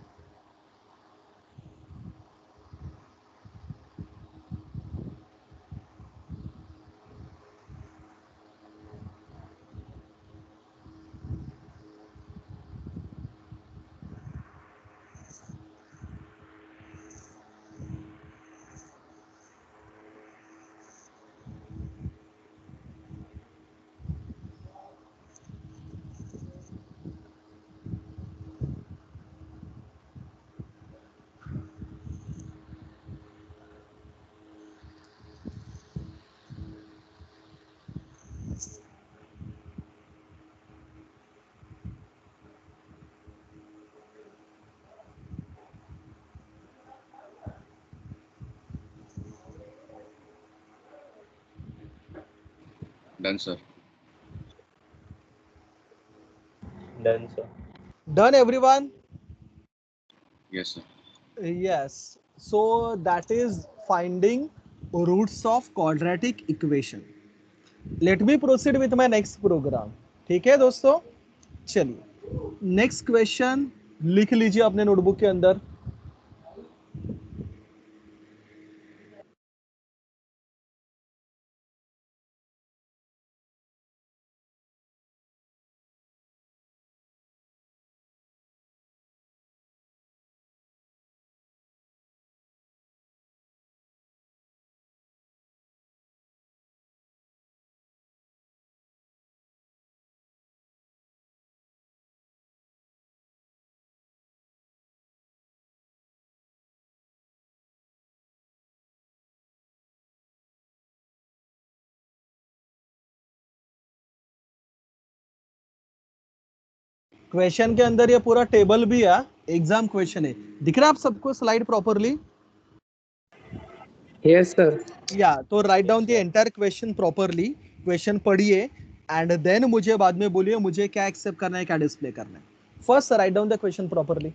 Done sir. Done sir. Done, everyone? Yes sir. Yes. So that is finding roots of quadratic equation. Let me proceed with my next program. ठीक है दोस्तों, चलिए next question लिख लीजिए अपने notebook के अंदर। Question के अंदर ये पूरा टेबल भी है, एग्जाम क्वेश्चन है, दिख रहा है आप सबको स्लाइड प्रॉपरली? Yes sir. या तो write down the entire question properly, question पढ़िए एंड देन मुझे बाद में बोलिए मुझे क्या एक्सेप्ट करना है, क्या डिस्प्ले करना है। First write down the question properly.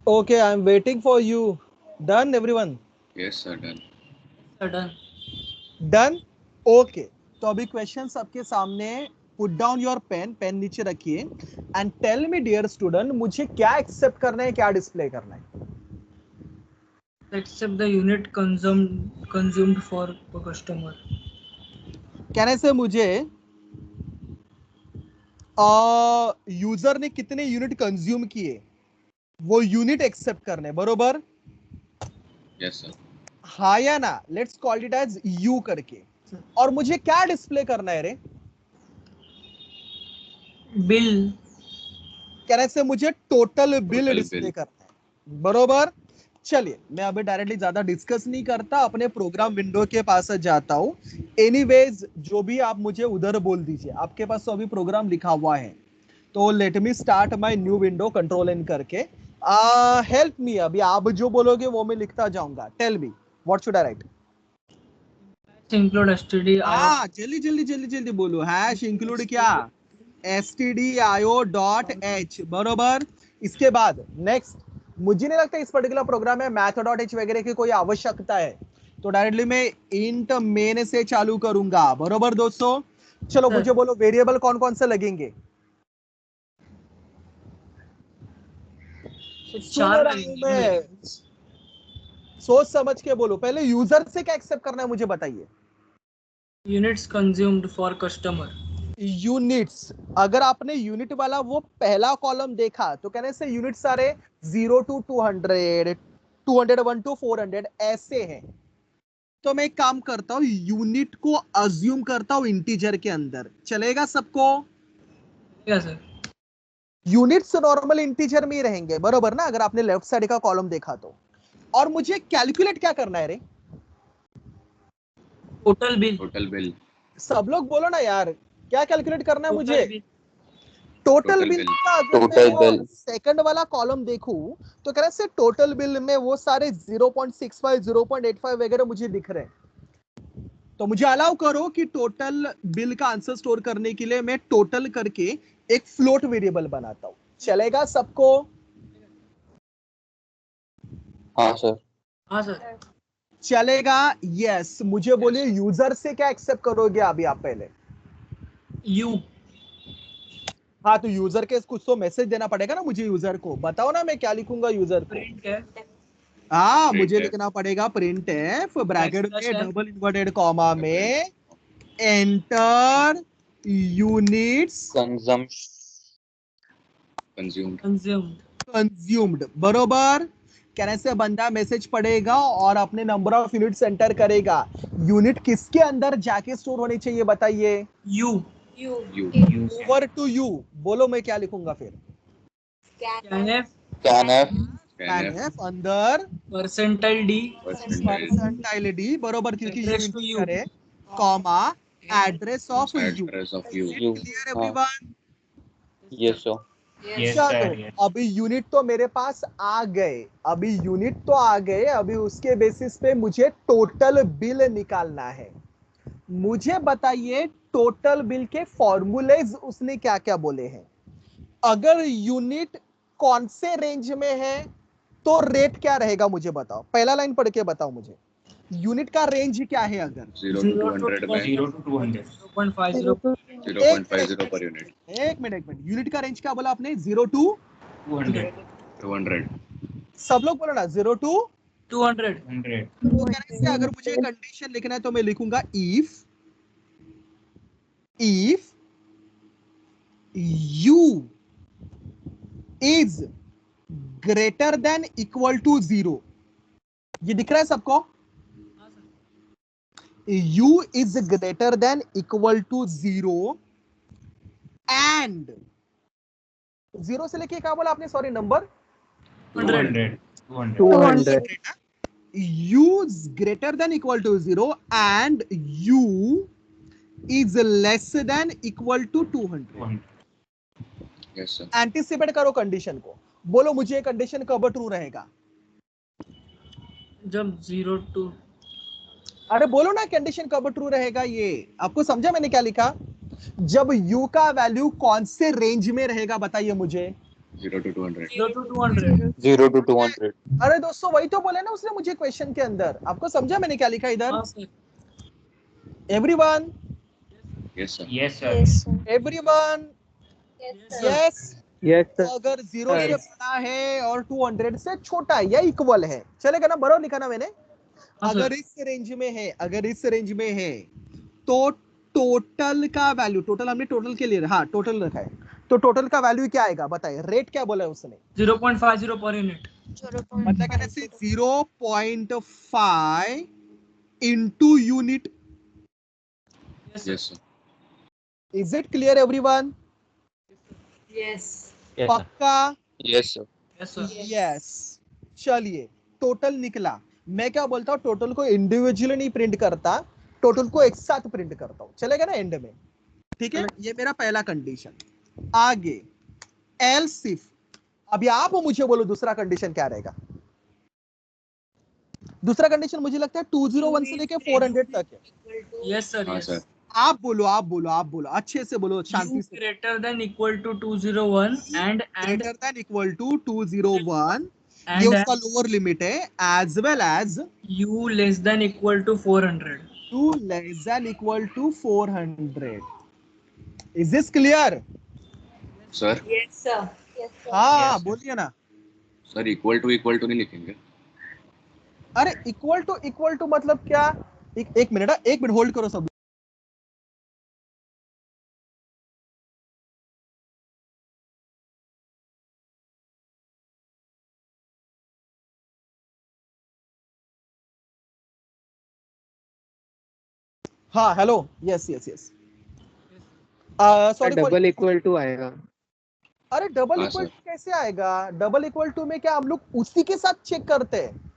Okay, I am waiting for you. Done, everyone? Yes, sir. Done. Done. Done? Okay. तो अभी क्वेश्चन सबके सामने, put down your pen, pen नीचे रखिए and tell me dear student, मुझे क्या accept करना है, क्या डिस्प्ले करना है? Accept the unit consumed for customer. कहने से मुझे यूजर ने कितने यूनिट कंज्यूम किए वो यूनिट एक्सेप्ट करने, बरोबर? Yes, sir. हाँ या ना? Let's call it as u करके। और मुझे क्या डिस्प्ले करना है रे? बिल। कहने से मुझे total bill Total display bill. करना है, बरोबर? चलिए मैं अभी डायरेक्टली ज्यादा डिस्कस नहीं करता, अपने प्रोग्राम विंडो के पास जाता हूं। एनीवेज जो भी आप मुझे उधर बोल दीजिए, आपके पास तो अभी प्रोग्राम लिखा हुआ है, तो let me start my new window control N करके। हेल्प मी, अभी आप जो बोलोगे वो मैं लिखता जाऊंगा। Tell me what should I write? Include STD हाँ जल्दी जल्दी जल्दी जल्दी बोलो। हैश इंक्लूड क्या? stdio.h, बरोबर? इसके बाद नेक्स्ट, मुझे नहीं लगता इस पर्टिकुलर प्रोग्राम में math.h वगैरह की कोई आवश्यकता है, तो डायरेक्टली मैं इंट मेन से चालू करूंगा, बरोबर दोस्तों? चलो सर। मुझे बोलो वेरिएबल कौन कौन से लगेंगे? सुन चार रहा हूं मैं, सोच समझ के बोलो। पहले यूजर से क्या एक्सेप्ट करना है मुझे बताइए। Units consumed for customer. Units, अगर आपने यूनिट वाला वो पहला कॉलम देखा तो कहने से यूनिट सारे 0 to 200, 201 to 400 ऐसे हैं। तो मैं एक काम करता हूं, यूनिट को अज्यूम करता हूं इंटीजर के अंदर, चलेगा सबको? Yes sir. Units normal integer में ही रहेंगे, बरोबर ना? अगर आपने लेफ्ट साइड का कॉलम देखा तो। और मुझे कैलकुलेट क्या करना है रे? Total bill. Total bill. सब लोग बोलो ना यार, क्या कैलकुलेट करना है मुझे? Total Total bill bill. का अगर मैं Total वो bill. सेकंड वाला कॉलम देखूं तो कह रहे से टोटल बिल में वो सारे 0.65, 0.85 वगैरह मुझे दिख रहे हैं। तो मुझे अलाउ करो कि टोटल बिल का आंसर स्टोर करने के लिए मैं टोटल करके एक फ्लोट वेरिएबल बनाता हूं, चलेगा सबको? हाँ सर। हाँ सर। चलेगा? यस। मुझे बोलिए यूजर से क्या एक्सेप्ट करोगे अभी आप पहले? यू। हाँ, तो यूजर के कुछ तो मैसेज देना पड़ेगा ना मुझे, यूजर को बताओ ना मैं क्या लिखूंगा यूजर को। प्रिंट है। हाँ, Print मुझे F. लिखना पड़ेगा प्रिंट एफ ब्रैकेट Backslash में F. डबल इन्वर्टेड कॉमा में enter units Consumed. Consumed. Consumed. बरोबर? कहने से बंदा मैसेज पढ़ेगा और अपने नंबर ऑफ यूनिट्स एंटर करेगा। यूनिट किसके अंदर जाके स्टोर होनी चाहिए बताइए? U. U. Over to you. बोलो मैं क्या लिखूंगा फिर? Can Scan F. एफ अंदर percentile D Percentile. Percentile D. बरोबर, क्योंकि u Address to enter you. करे comma address of you. Address of U. Clear everyone? Yes sir. चलो अभी यूनिट तो मेरे पास आ गए, अभी उसके बेसिस पे मुझे टोटल बिल निकालना है। मुझे बताइए टोटल बिल के फॉर्मूलेज उसने क्या क्या बोले हैं। अगर यूनिट कौन से रेंज में है तो रेट क्या रहेगा मुझे बताओ। पहला लाइन पढ़ के बताओ मुझे, यूनिट का रेंज क्या है? अगर 0 to 200 में 0 to 200 0.50 0.50 per unit. एक मिनट यूनिट का रेंज क्या बोला आपने? 0 to 200. सब लोग बोलो ना, 0 to 200 तो कहने से अगर मुझे कंडीशन लिखना है तो मैं लिखूंगा if u is greater than equal to 0। ये दिख रहा है सबको? u is greater than equal to 0 and 0 से लेके क्या बोला आपने? Sorry, number 200. u is greater than equal to 0 and u is less than equal to 200. Yes sir. Anticipate करो कंडीशन को। बोलो मुझे ये कंडीशन कब ट्रू रहेगा? जब 0 to अरे बोलो ना कंडीशन कब ट्रू रहेगा। ये आपको समझा मैंने क्या लिखा? जब u का वैल्यू कौन से रेंज में रहेगा बताइए मुझे। 0 to 200. 0 to 200 0 to 200। अरे दोस्तों वही तो बोले ना उसने मुझे क्वेश्चन के अंदर। आपको समझा मैंने क्या लिखा इधर? हाँ sir. Everyone? Yes sir. Everyone? Yes. Yes sir. अगर 0 से बड़ा है और 200 से छोटा है या इक्वल है, चलेगा ना? बराबर लिखा ना मैंने? हाँ, अगर इस रेंज में है तो टोटल का वैल्यू, टोटल हमने टोटल के लिए, हाँ टोटल रखा है, तो टोटल का वैल्यू क्या आएगा बताइए? रेट क्या बोला है उसने? 0.50 per unit। मतलब कहने से 0.5 into unit। Yes sir. Is it clear everyone? Yes. पक्का? Yes sir. Yes sir। Yes. चलिए टोटल निकला। मैं क्या बोलता हूँ, टोटल को इंडिविजुअली नहीं प्रिंट करता, टोटल को एक साथ प्रिंट करता हूँ। चलेगा ना एंड में? ठीक है, ये मेरा पहला कंडीशन। आगे एल्स इफ। अभी आप मुझे बोलो दूसरा कंडीशन क्या रहेगा? दूसरा कंडीशन मुझे लगता है 201 से लेके 400 तक है। Yes sir। हाँ Yes। सर. आप बोलो अच्छे से बोलो, शांति U से। greater than equal to 201 and greater than equal to 201, ये and उसका लोअर लिमिट है, as well as U less than equal to 400। To less than equal to 400। Is this clear? Sir. Yes sir. हाँ बोलिए ना। Sir equal to नहीं लिखेंगे. अरे equal to मतलब क्या? एक मिनट होल्ड करो सब। हाँ hello, yes sorry double equal to आएगा। अरे डबल हाँ, इक्वल सर. टू कैसे आएगा? डबल इक्वल टू में क्या हम लोग उसी के साथ चेक करते हैं?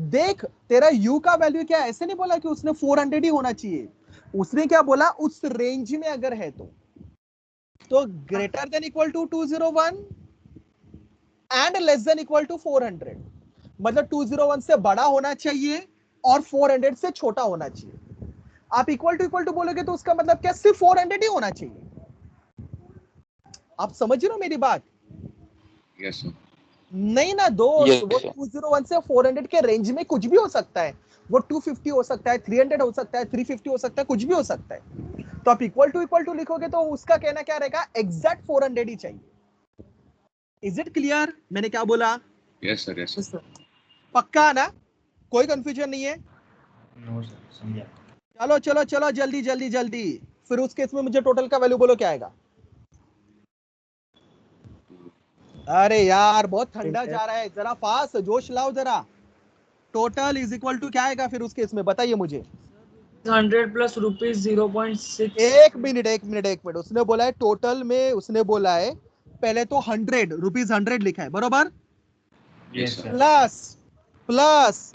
देख तेरा u का वैल्यू क्या है, ऐसे नहीं बोला कि उसने 400 ही होना चाहिए। उसने क्या बोला? उस रेंज में अगर है तो greater than equal to 201 and less than equal to 400। मतलब 201 से बड़ा होना चाहिए और 400 से छोटा होना चाहिए। आप इक्वल टू बोलोगे तो उसका मतलब क्या? सिर्फ 400 ही होना चाहिए। आप समझ रहे हो मेरी बात? Yes sir. नहीं ना दोस्त, Yes, वो sir. 201 से 400 के रेंज में कुछ भी हो सकता है। वो 250 हो सकता है, 300 हो सकता है, 350 हो सकता है, कुछ भी हो सकता है। तो आप इक्वल टू लिखोगे तो उसका कहना क्या रहेगा, एग्जैक्ट 400 ही चाहिए। इज इट क्लियर मैंने क्या बोला? Yes sir, yes sir. पक्का ना, कोई कंफ्यूजन नहीं है? नो सर, समझा। चलो चलो चलो जल्दी जल्दी जल्दी, फिर उस केस में मुझे टोटल का वैल्यू बोलो क्या आएगा। अरे यार बहुत ठंडा जा रहा है, जरा फास्ट जोश लाओ जरा। टोटल इज इक्वल टू क्या आएगा फिर उस केस में, बताइए मुझे। 100 प्लस रुपीज 0.6। एक मिनट, उसने बोला है टोटल में, उसने बोला है पहले तो 100 रुपीज 100 लिखा है बरोबर, यस सर। Plus plus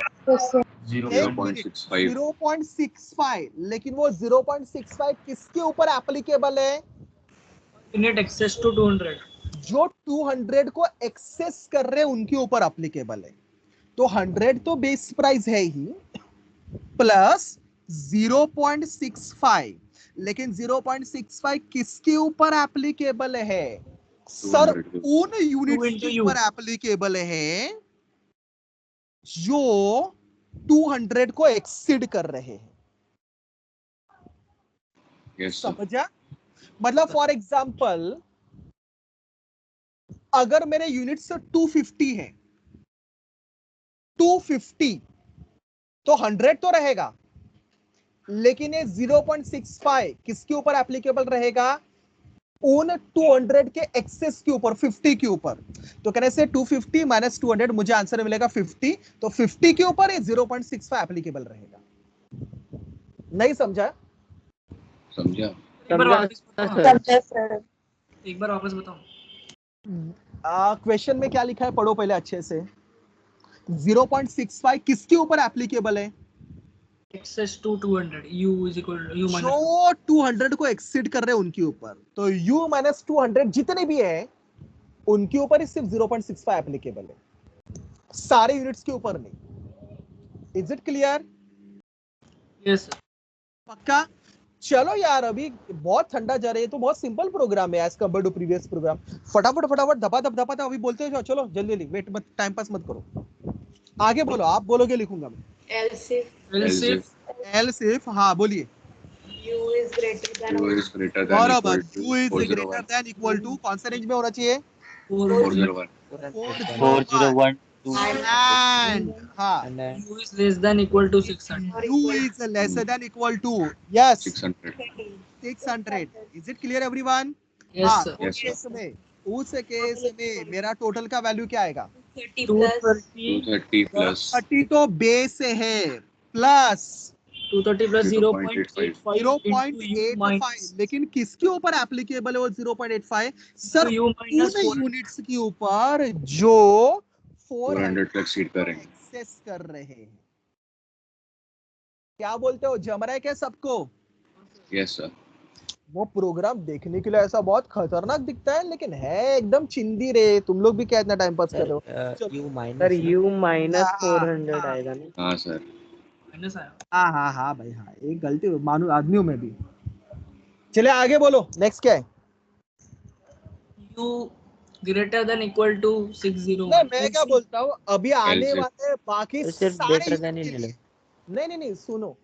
0.65। 0.65, लेकिन वो 0.65 किसके ऊपर एप्लीकेबल है? Net excess to 200। जो 200 को एक्सेस कर रहे हैं उनके ऊपर एप्लीकेबल है। तो 100 तो बेस प्राइस है ही, प्लस 0.65, लेकिन 0.65 किसके ऊपर एप्लीकेबल है सर? 200 के उन यूनिट्स के ऊपर एप्लीकेबल है जो 200 को एक्सीड कर रहे हैं। Yes sir. समझा? मतलब फॉर एग्जांपल अगर मेरे यूनिट्स 250 है, 250 तो 100 तो रहेगा, लेकिन ये 0.65 किसके ऊपर एप्लीकेबल रहेगा? उन 200 के एक्सेस के ऊपर, 50 के ऊपर। तो कहने से 250 माइनस 200 मुझे आंसर मिलेगा 50, तो 50 के ऊपर ये 0.65 एप्लीकेबल रहेगा। नहीं समझा? समझा। एक बार वापस बताओ। एक बार वापस बताओ। क्वेश्चन में क्या लिखा है पढ़ो पहले अच्छे से। 0.65 किसके ऊपर एप्लीकेबल है? Excess to 200, u is equal to u minus जो 200 को एक्सीड कर रहे हैं उनके ऊपर। तो u माइनस 200 जितने भी है उनके ऊपर ही सिर्फ 0.65 एप्लीकेबल है, सारे यूनिट्स के ऊपर नहीं। Is it clear? यस पक्का? चलो यार अभी बहुत ठंडा जा रही है, तो बहुत सिंपल प्रोग्राम है as compare to previous program. फटाफट फटाफट धपा धप अभी बोलते हो, चलो जल्दी जल्दी, वेट मत, टाइम पास मत करो, आगे बोलो, आप बोलोगे लिखूंगा मैं। एल सिर्फ, हाँ बोलिए। U is greater than U or is greater than बराबर, equal to u इज 401। ग्रेटर देन इक्वल टू कौन सा रेंज में होना चाहिए? 401। 401 to एंड हाँ, and then u is less than equal to 600। u is lesser than equal to, yes, 600। 600। Is it clear everyone? Yes हाँ, सर। उस केस में मेरा टोटल का वैल्यू क्या आएगा? 30 plus 230 प्लस 30 तो बेस है, प्लस 230 प्लस 0.85 0.85, लेकिन किसके ऊपर एप्लीकेबल है वो 0.85? सर u माइनस उन 400। यूनिट्स के ऊपर जो 400 को एक्सीड करेंगे। एक्सेस कर रहे हैं। क्या बोलते हो, जम रहा है क्या सबको? Yes sir. वो प्रोग्राम देखने के लिए ऐसा बहुत खतरनाक दिखता है, लेकिन है एकदम चिंदी रे। तुम लोग भी क्या इतना टाइम पास कर रहे हो? sir, u sir minus U minus हाँ, 400 आएगा ना? हाँ सर। माइनस आया। हाँ हाँ हाँ भाई हाँ, एक गलती मानू आदमी हूं मैं भी। चलिए आगे बोलो, नेक्स्ट क्या है? u greater than equal to 601। नहीं मैं क्या बोलता हूँ, अभी आने LC वाले बाकी तो सिर्फ सारे greater than यूनिट ही के ले लो। लिए, नहीं सुनो,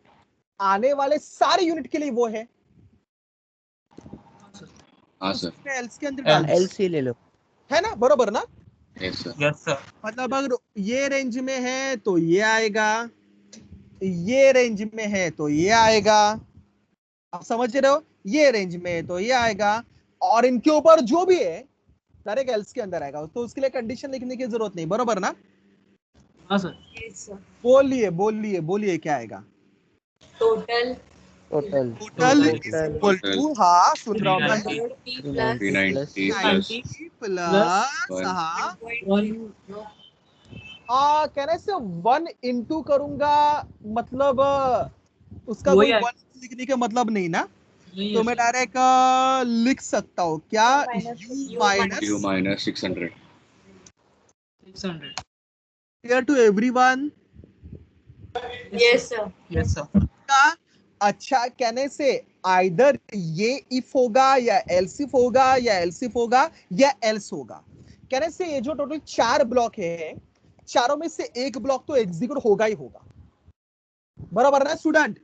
आने वाले सारे यूनिट के लिए वो है, हाँ सर। उसमें एल्स के अंदर डाल दो। LC ले लो। है ना, बरोबर ना? Yes sir. Yes sir. मतलब अगर ये रेंज में है तो ये आएगा, ये रेंज में है तो ये आएगा, आप समझ रहे हो? ये रेंज में है तो ये आएगा, और इनके ऊपर जो भी है डायरेक्ट एल्स के अंदर आएगा। तो उसके लिए कंडीशन लिखने की जरूरत नहीं, बरोबर ना? हाँ सर। yes sir. बोलिए क्या आएगा? Total Total total Total. Equal to, हाँ सुन रहा हूँ मैं, 100 plus 390 90 प्लस हाँ, 1 कहने से 1 इंटू करूंगा, मतलब उसका वही कोई आएगा। 1 लिखने का मतलब नहीं ना, नहीं तो है मैं सर। डायरेक्ट लिख सकता हूँ क्या? U U minus 600। 600। Clear to everyone? yes sir. Yes sir. का अच्छा, कहने से आइदर ये इफ होगा या एल्स इफ होगा या एल्स इफ होगा या एल्स होगा। कहने से ये जो टोटल 4 ब्लॉक है, चारों में से एक ब्लॉक तो एग्जीक्यूट होगा ही होगा, बराबर ना student?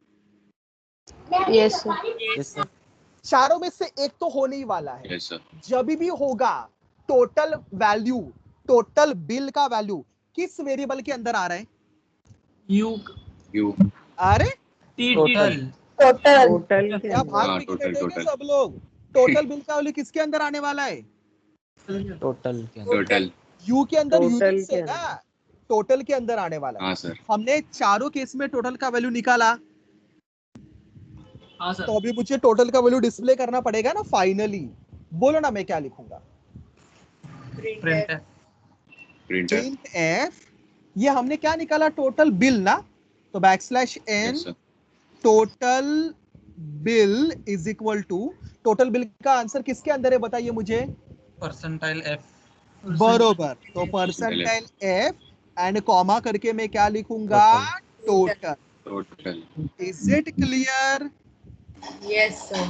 Yes, sir. Yes, sir. चारों में से एक तो होने ही वाला है। Yes, sir. जब भी होगा टोटल वैल्यू, टोटल बिल का वैल्यू किस वेरिएबल के अंदर आ रहा है? You U. अरे टी Total. Total. टोटल के क्या भाग हाँ, पी के total, बैठेंगे total. सब लोग? टोटल बिल का वैल्यू किसके अंदर आने वाला है? Total. Total. यू के अंदर Total यूनिट्स के है ना, टोटल के अंदर आने वाला है। हाँ सर. हमने चारों केस में टोटल का वैल्यू निकाला, हाँ सर. तो अभी मुझे टोटल का वैल्यू डिस्प्ले करना पड़ेगा ना फाइनली। बोलो ना मैं क्या लिखूंगा? प्रिंटर. Printer. प्रिंट एफ, ये हमने क्या निकाला? टोटल बिल ना, तो backslash N Yes, sir. Total bill is equal to, total bill का आंसर किसके अंदर है बताइए मुझे? Percentile F. बरोबर, तो परसेंटाइल एफ एंड कॉमा करके मैं क्या लिखूंगा? Total. Total. Is it clear? Yes, sir.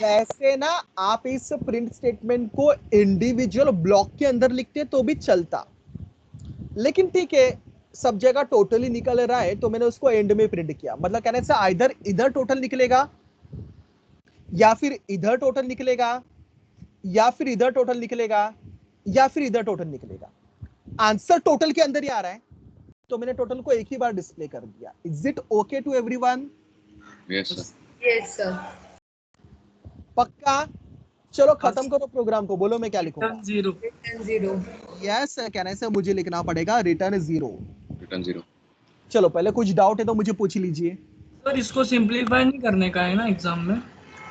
वैसे ना आप इस प्रिंट स्टेटमेंट को इंडिविजुअल ब्लॉक के अंदर लिखते तो भी चलता, लेकिन ठीक है, सब जगह टोटली निकल रहा है तो मैंने उसको एंड में प्रिंट किया। मतलब कहने से आइदर इधर टोटल निकलेगा, या फिर इधर टोटल निकलेगा, या फिर इधर टोटल निकलेगा, या फिर इधर टोटल निकलेगा। आंसर टोटल के अंदर ही आ रहा है, तो मैंने टोटल को एक ही बार डिस्प्ले कर दिया। Is it okay to everyone? Yes, sir. Yes, sir. पक्का? चलो खत्म करो प्रोग्राम को, बोलो मैं क्या लिखूंगा? रिटर्न 0. Return 0. यस, कहने से मुझे लिखना पड़ेगा रिटर्न 0। Return 0. चलो पहले कुछ डाउट है तो मुझे पूछ लीजिए। सर इसको सिंपलीफाई नहीं करने का है ना एग्जाम में?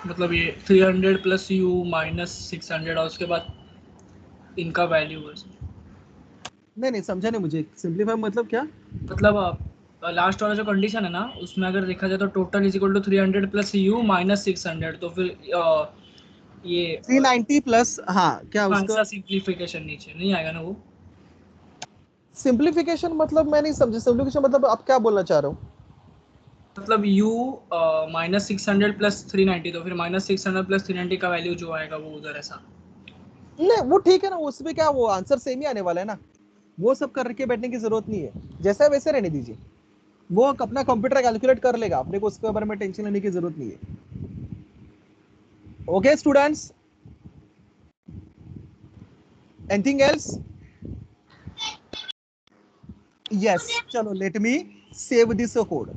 मतलब ये 300 प्लस यू माइनस 600 और उसके बाद इनका वैल्यू है। नहीं समझा नहीं मुझे, सिंपलीफाई मतलब क्या? मतलब लास्ट वाला जो कंडीशन है ना, उसमें अगर देखा जाए तो total is equal to 300 plus u minus 600, तो फिर ये 390 प्लस, हाँ क्या उसका ऐसा सिंपलीफिकेशन नीचे नहीं आएगा ना वो? सिंपलीफिकेशन मतलब मैं नहीं समझा। सिंपलीफिकेशन मतलब आप क्या बोलना चाह रहे हो? मतलब u माइनस 600 प्लस 390, तो फिर माइनस 600 प्लस 390 का वैल्यू जो आएगा वो उधर ऐसा। नहीं वो ठीक है ना, उसमें क्या वो आंसर सेम ही आने वाला है ना, वो सब करके बैठने की जरूरत नहीं है, जैसा है वैसे रहने दीजिए। वो अपना कंप्यूटर कैलकुलेट कर लेगा, अपने को उसके बारे में टेंशन लेने की जरूरत नहीं है। Okay students, anything else? Yes, चलो let me save this code.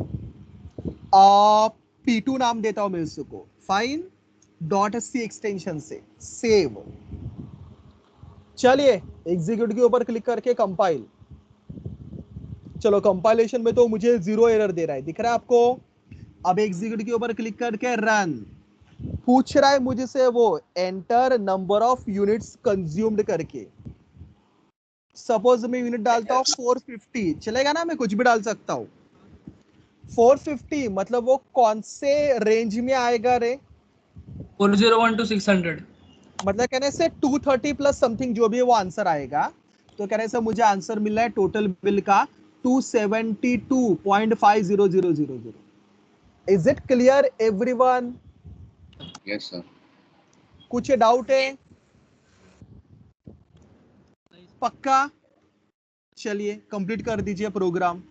P2 नाम देता हूं मैं इसको, फाइन डॉट सी एक्सटेंशन से सेव। चलिए एग्जीक्यूट के ऊपर क्लिक करके कंपाइल। चलो कंपाइलेशन में तो मुझे 0 एरर दे रहा है, दिख रहा है आपको? अब एग्जीक्यूट के ऊपर क्लिक करके रन। पूछ रहा है मुझे से वो enter number of units consumed करके। सपोज मैं यूनिट डालता हूँ 450, चलेगा ना? मैं कुछ भी डाल सकता हूँ। 450 मतलब वो कौन से रेंज में आएगा रे? 401 to 600। मतलब कहने से 230 प्लस समथिंग जो भी है वो आंसर आएगा। तो कहने से मुझे आंसर मिल रहा है टोटल बिल का 272.5000। Is it clear everyone? Yes, sir. कुछ डाउट है? पक्का? चलिए कंप्लीट कर दीजिए प्रोग्राम।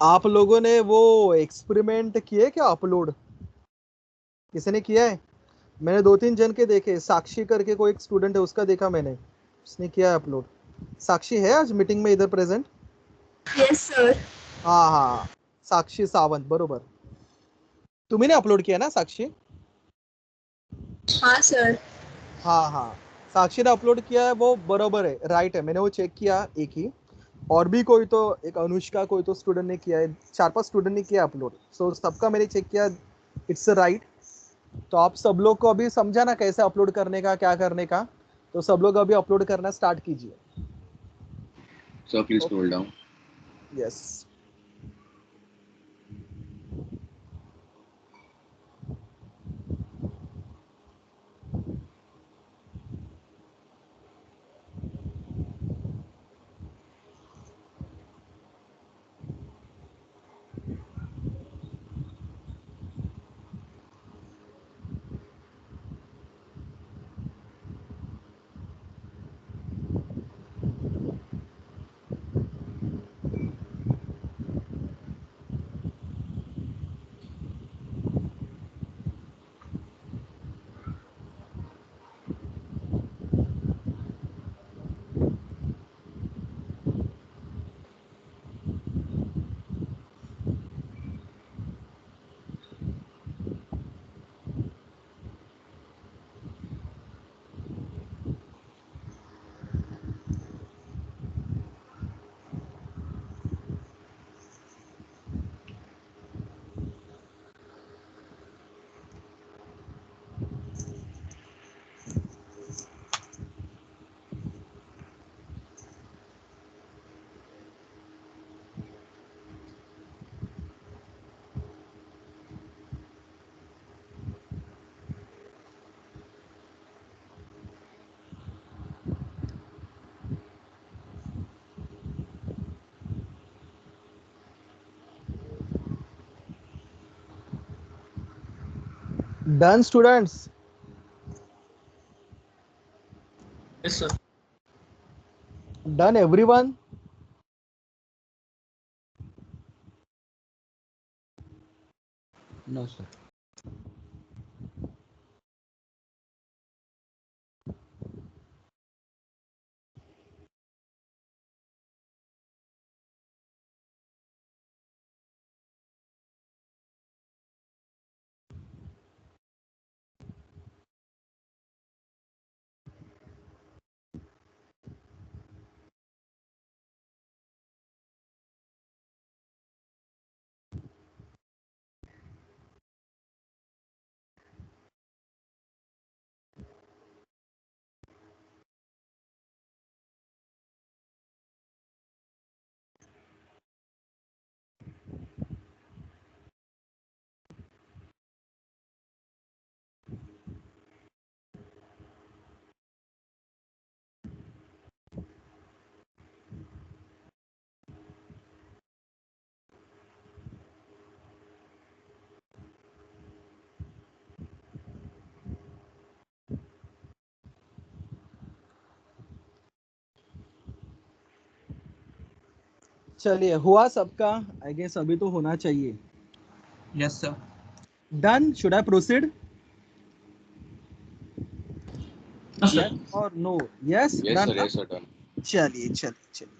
आप लोगों ने वो एक्सपेरिमेंट किए क्या अपलोड? किसी ने किया है? मैंने 2-3 जन के देखे, साक्षी करके कोई एक स्टूडेंट है उसका देखा मैंने, उसने किया है अपलोड। साक्षी है आज मीटिंग में इधर प्रेजेंट? Yes, sir. हाँ हाँ, साक्षी सावंत, बरोबर। तुम्ही ने अपलोड किया ना साक्षी? हाँ सर. हाँ हाँ, साक्षी ने अपलोड किया है, वो बरोबर है, राइट है, मैंने वो चेक किया एक ही। और भी कोई तो, एक अनुष्का कोई तो स्टूडेंट ने किया है, 4-5 स्टूडेंट ने किया अपलोड, सो सबका मैंने चेक किया, इट्स राइट। तो आप सब लोग को अभी समझा ना कैसे अपलोड करने का, क्या करने का, तो सब लोग अभी अपलोड करना स्टार्ट कीजिए। Sir, please scroll down. Yes. Done students? Yes, sir. Done everyone? No, sir. चलिए, हुआ सबका? आई गेस अभी तो होना चाहिए। Yes, sir. Done? Should I proceed? No, sir. Yes और no? Yes, Yes, done sir. ना? Yes, sir. Done. चलिए चलिए चलिए,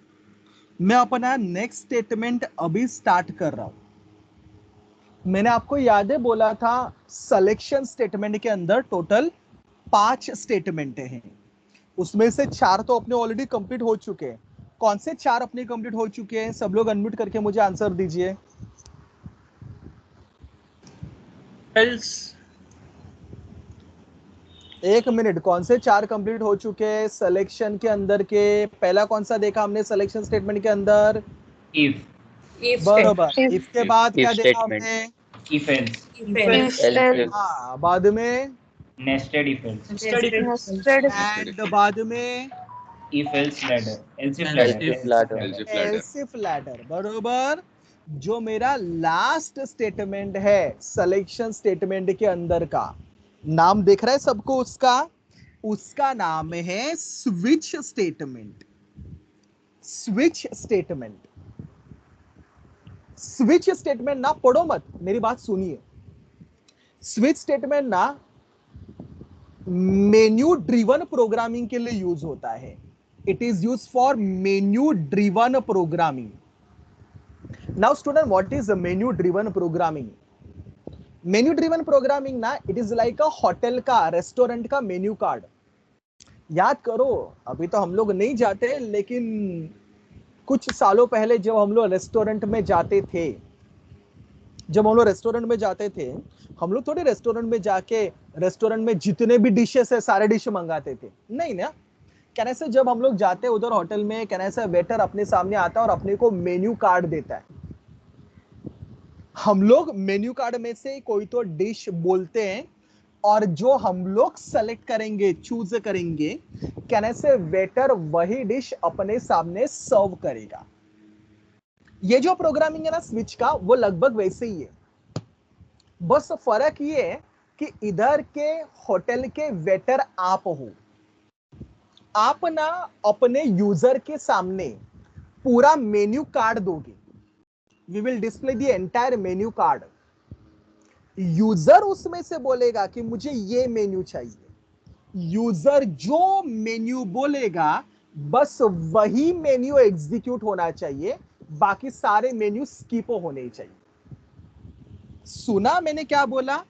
मैं अपना नेक्स्ट स्टेटमेंट अभी स्टार्ट कर रहा हूं। मैंने आपको याद है बोला था, सिलेक्शन स्टेटमेंट के अंदर टोटल 5 स्टेटमेंट हैं, उसमें से 4 तो अपने ऑलरेडी कंप्लीट हो चुके हैं। कौन से 4 अपने कंप्लीट हो चुके हैं? सब लोग अनम्यूट करके मुझे आंसर दीजिए। Else. 1 मिनट, कौन से 4 कंप्लीट हो चुके हैं सिलेक्शन के अंदर के? पहला कौन सा देखा हमने सिलेक्शन स्टेटमेंट के अंदर? If. If बरोबर। इफ के बाद क्या If देखा statement. हमने? If else. else. Else. हाँ, बाद में Nested if else. एंड बाद में If else ladder. Else if Else ladder. Else if ladder. Else if ladder. Else if ladder, बरोबर। जो मेरा लास्ट स्टेटमेंट है सिलेक्शन स्टेटमेंट के अंदर का, नाम देख रहा है सबको उसका? उसका नाम है switch statement. Switch statement, switch statement ना पढ़ो मत, मेरी बात सुनिए। स्विच स्टेटमेंट ना मेन्यू ड्रिवन प्रोग्रामिंग के लिए यूज होता है। It is use for menu driven programming. Now student, what is menu driven programming? Menu driven programming ना, it is like a hotel का, रेस्टोरेंट का मेन्यू कार्ड। याद करो, अभी तो हम लोग नहीं जाते, लेकिन कुछ सालों पहले जब हम लोग रेस्टोरेंट में जाते थे, हम लोग थोड़ी रेस्टोरेंट में जाके रेस्टोरेंट में जितने भी डिशेस है सारे डिश मंगाते थे, नहीं ना। कहने से जब हम लोग जाते उधर होटल में, कहने से वेटर अपने सामने आता है और अपने को मेन्यू कार्ड देता है। हम लोग मेन्यू कार्ड में से कोई तो डिश बोलते हैं और जो हम लोग सेलेक्ट करेंगे, चूज करेंगे, कहने से वेटर वही डिश अपने सामने सर्व करेगा। ये जो प्रोग्रामिंग है ना स्विच का, वो लगभग वैसे ही है। बस फर्क ये है कि इधर के होटल के वेटर आप हो, आप ना अपने यूजर के सामने पूरा मेन्यू कार्ड दोगे। We will display the entire menu card. User उसमें से बोलेगा कि मुझे ये मेन्यू चाहिए। यूजर जो मेन्यू बोलेगा बस वही मेन्यू एग्जीक्यूट होना चाहिए, बाकी सारे मेन्यू स्किप होने चाहिए। सुना मैंने क्या बोला?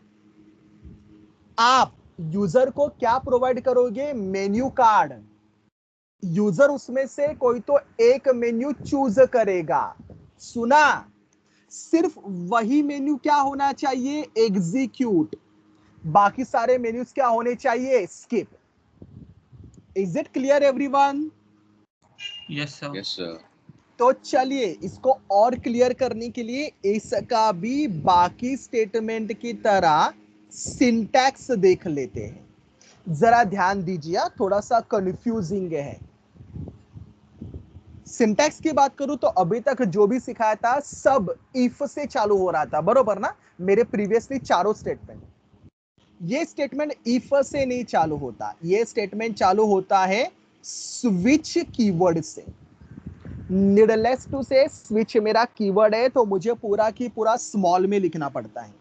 आप यूजर को क्या प्रोवाइड करोगे? Menu card. यूजर उसमें से कोई तो एक मेन्यू चूज करेगा। सुना? सिर्फ वही मेन्यू क्या होना चाहिए? एग्जीक्यूट। बाकी सारे मेन्यूज क्या होने चाहिए? Skip. Is it clear everyone? Yes, sir. Yes, sir. तो चलिए इसको और क्लियर करने के लिए इसका भी बाकी स्टेटमेंट की तरह सिंटैक्स देख लेते हैं। जरा ध्यान दीजिए, थोड़ा सा कंफ्यूजिंग है। सिंटैक्स की बात करूं तो अभी तक जो भी सिखाया था सब इफ से चालू हो रहा था, बरोबर ना? मेरे प्रीवियसली चारों स्टेटमेंट। ये स्टेटमेंट इफ से नहीं चालू होता, ये स्टेटमेंट चालू होता है स्विच कीवर्ड से। नीडलेस टू से स्विच मेरा कीवर्ड है तो मुझे पूरा की पूरा स्मॉल में लिखना पड़ता है।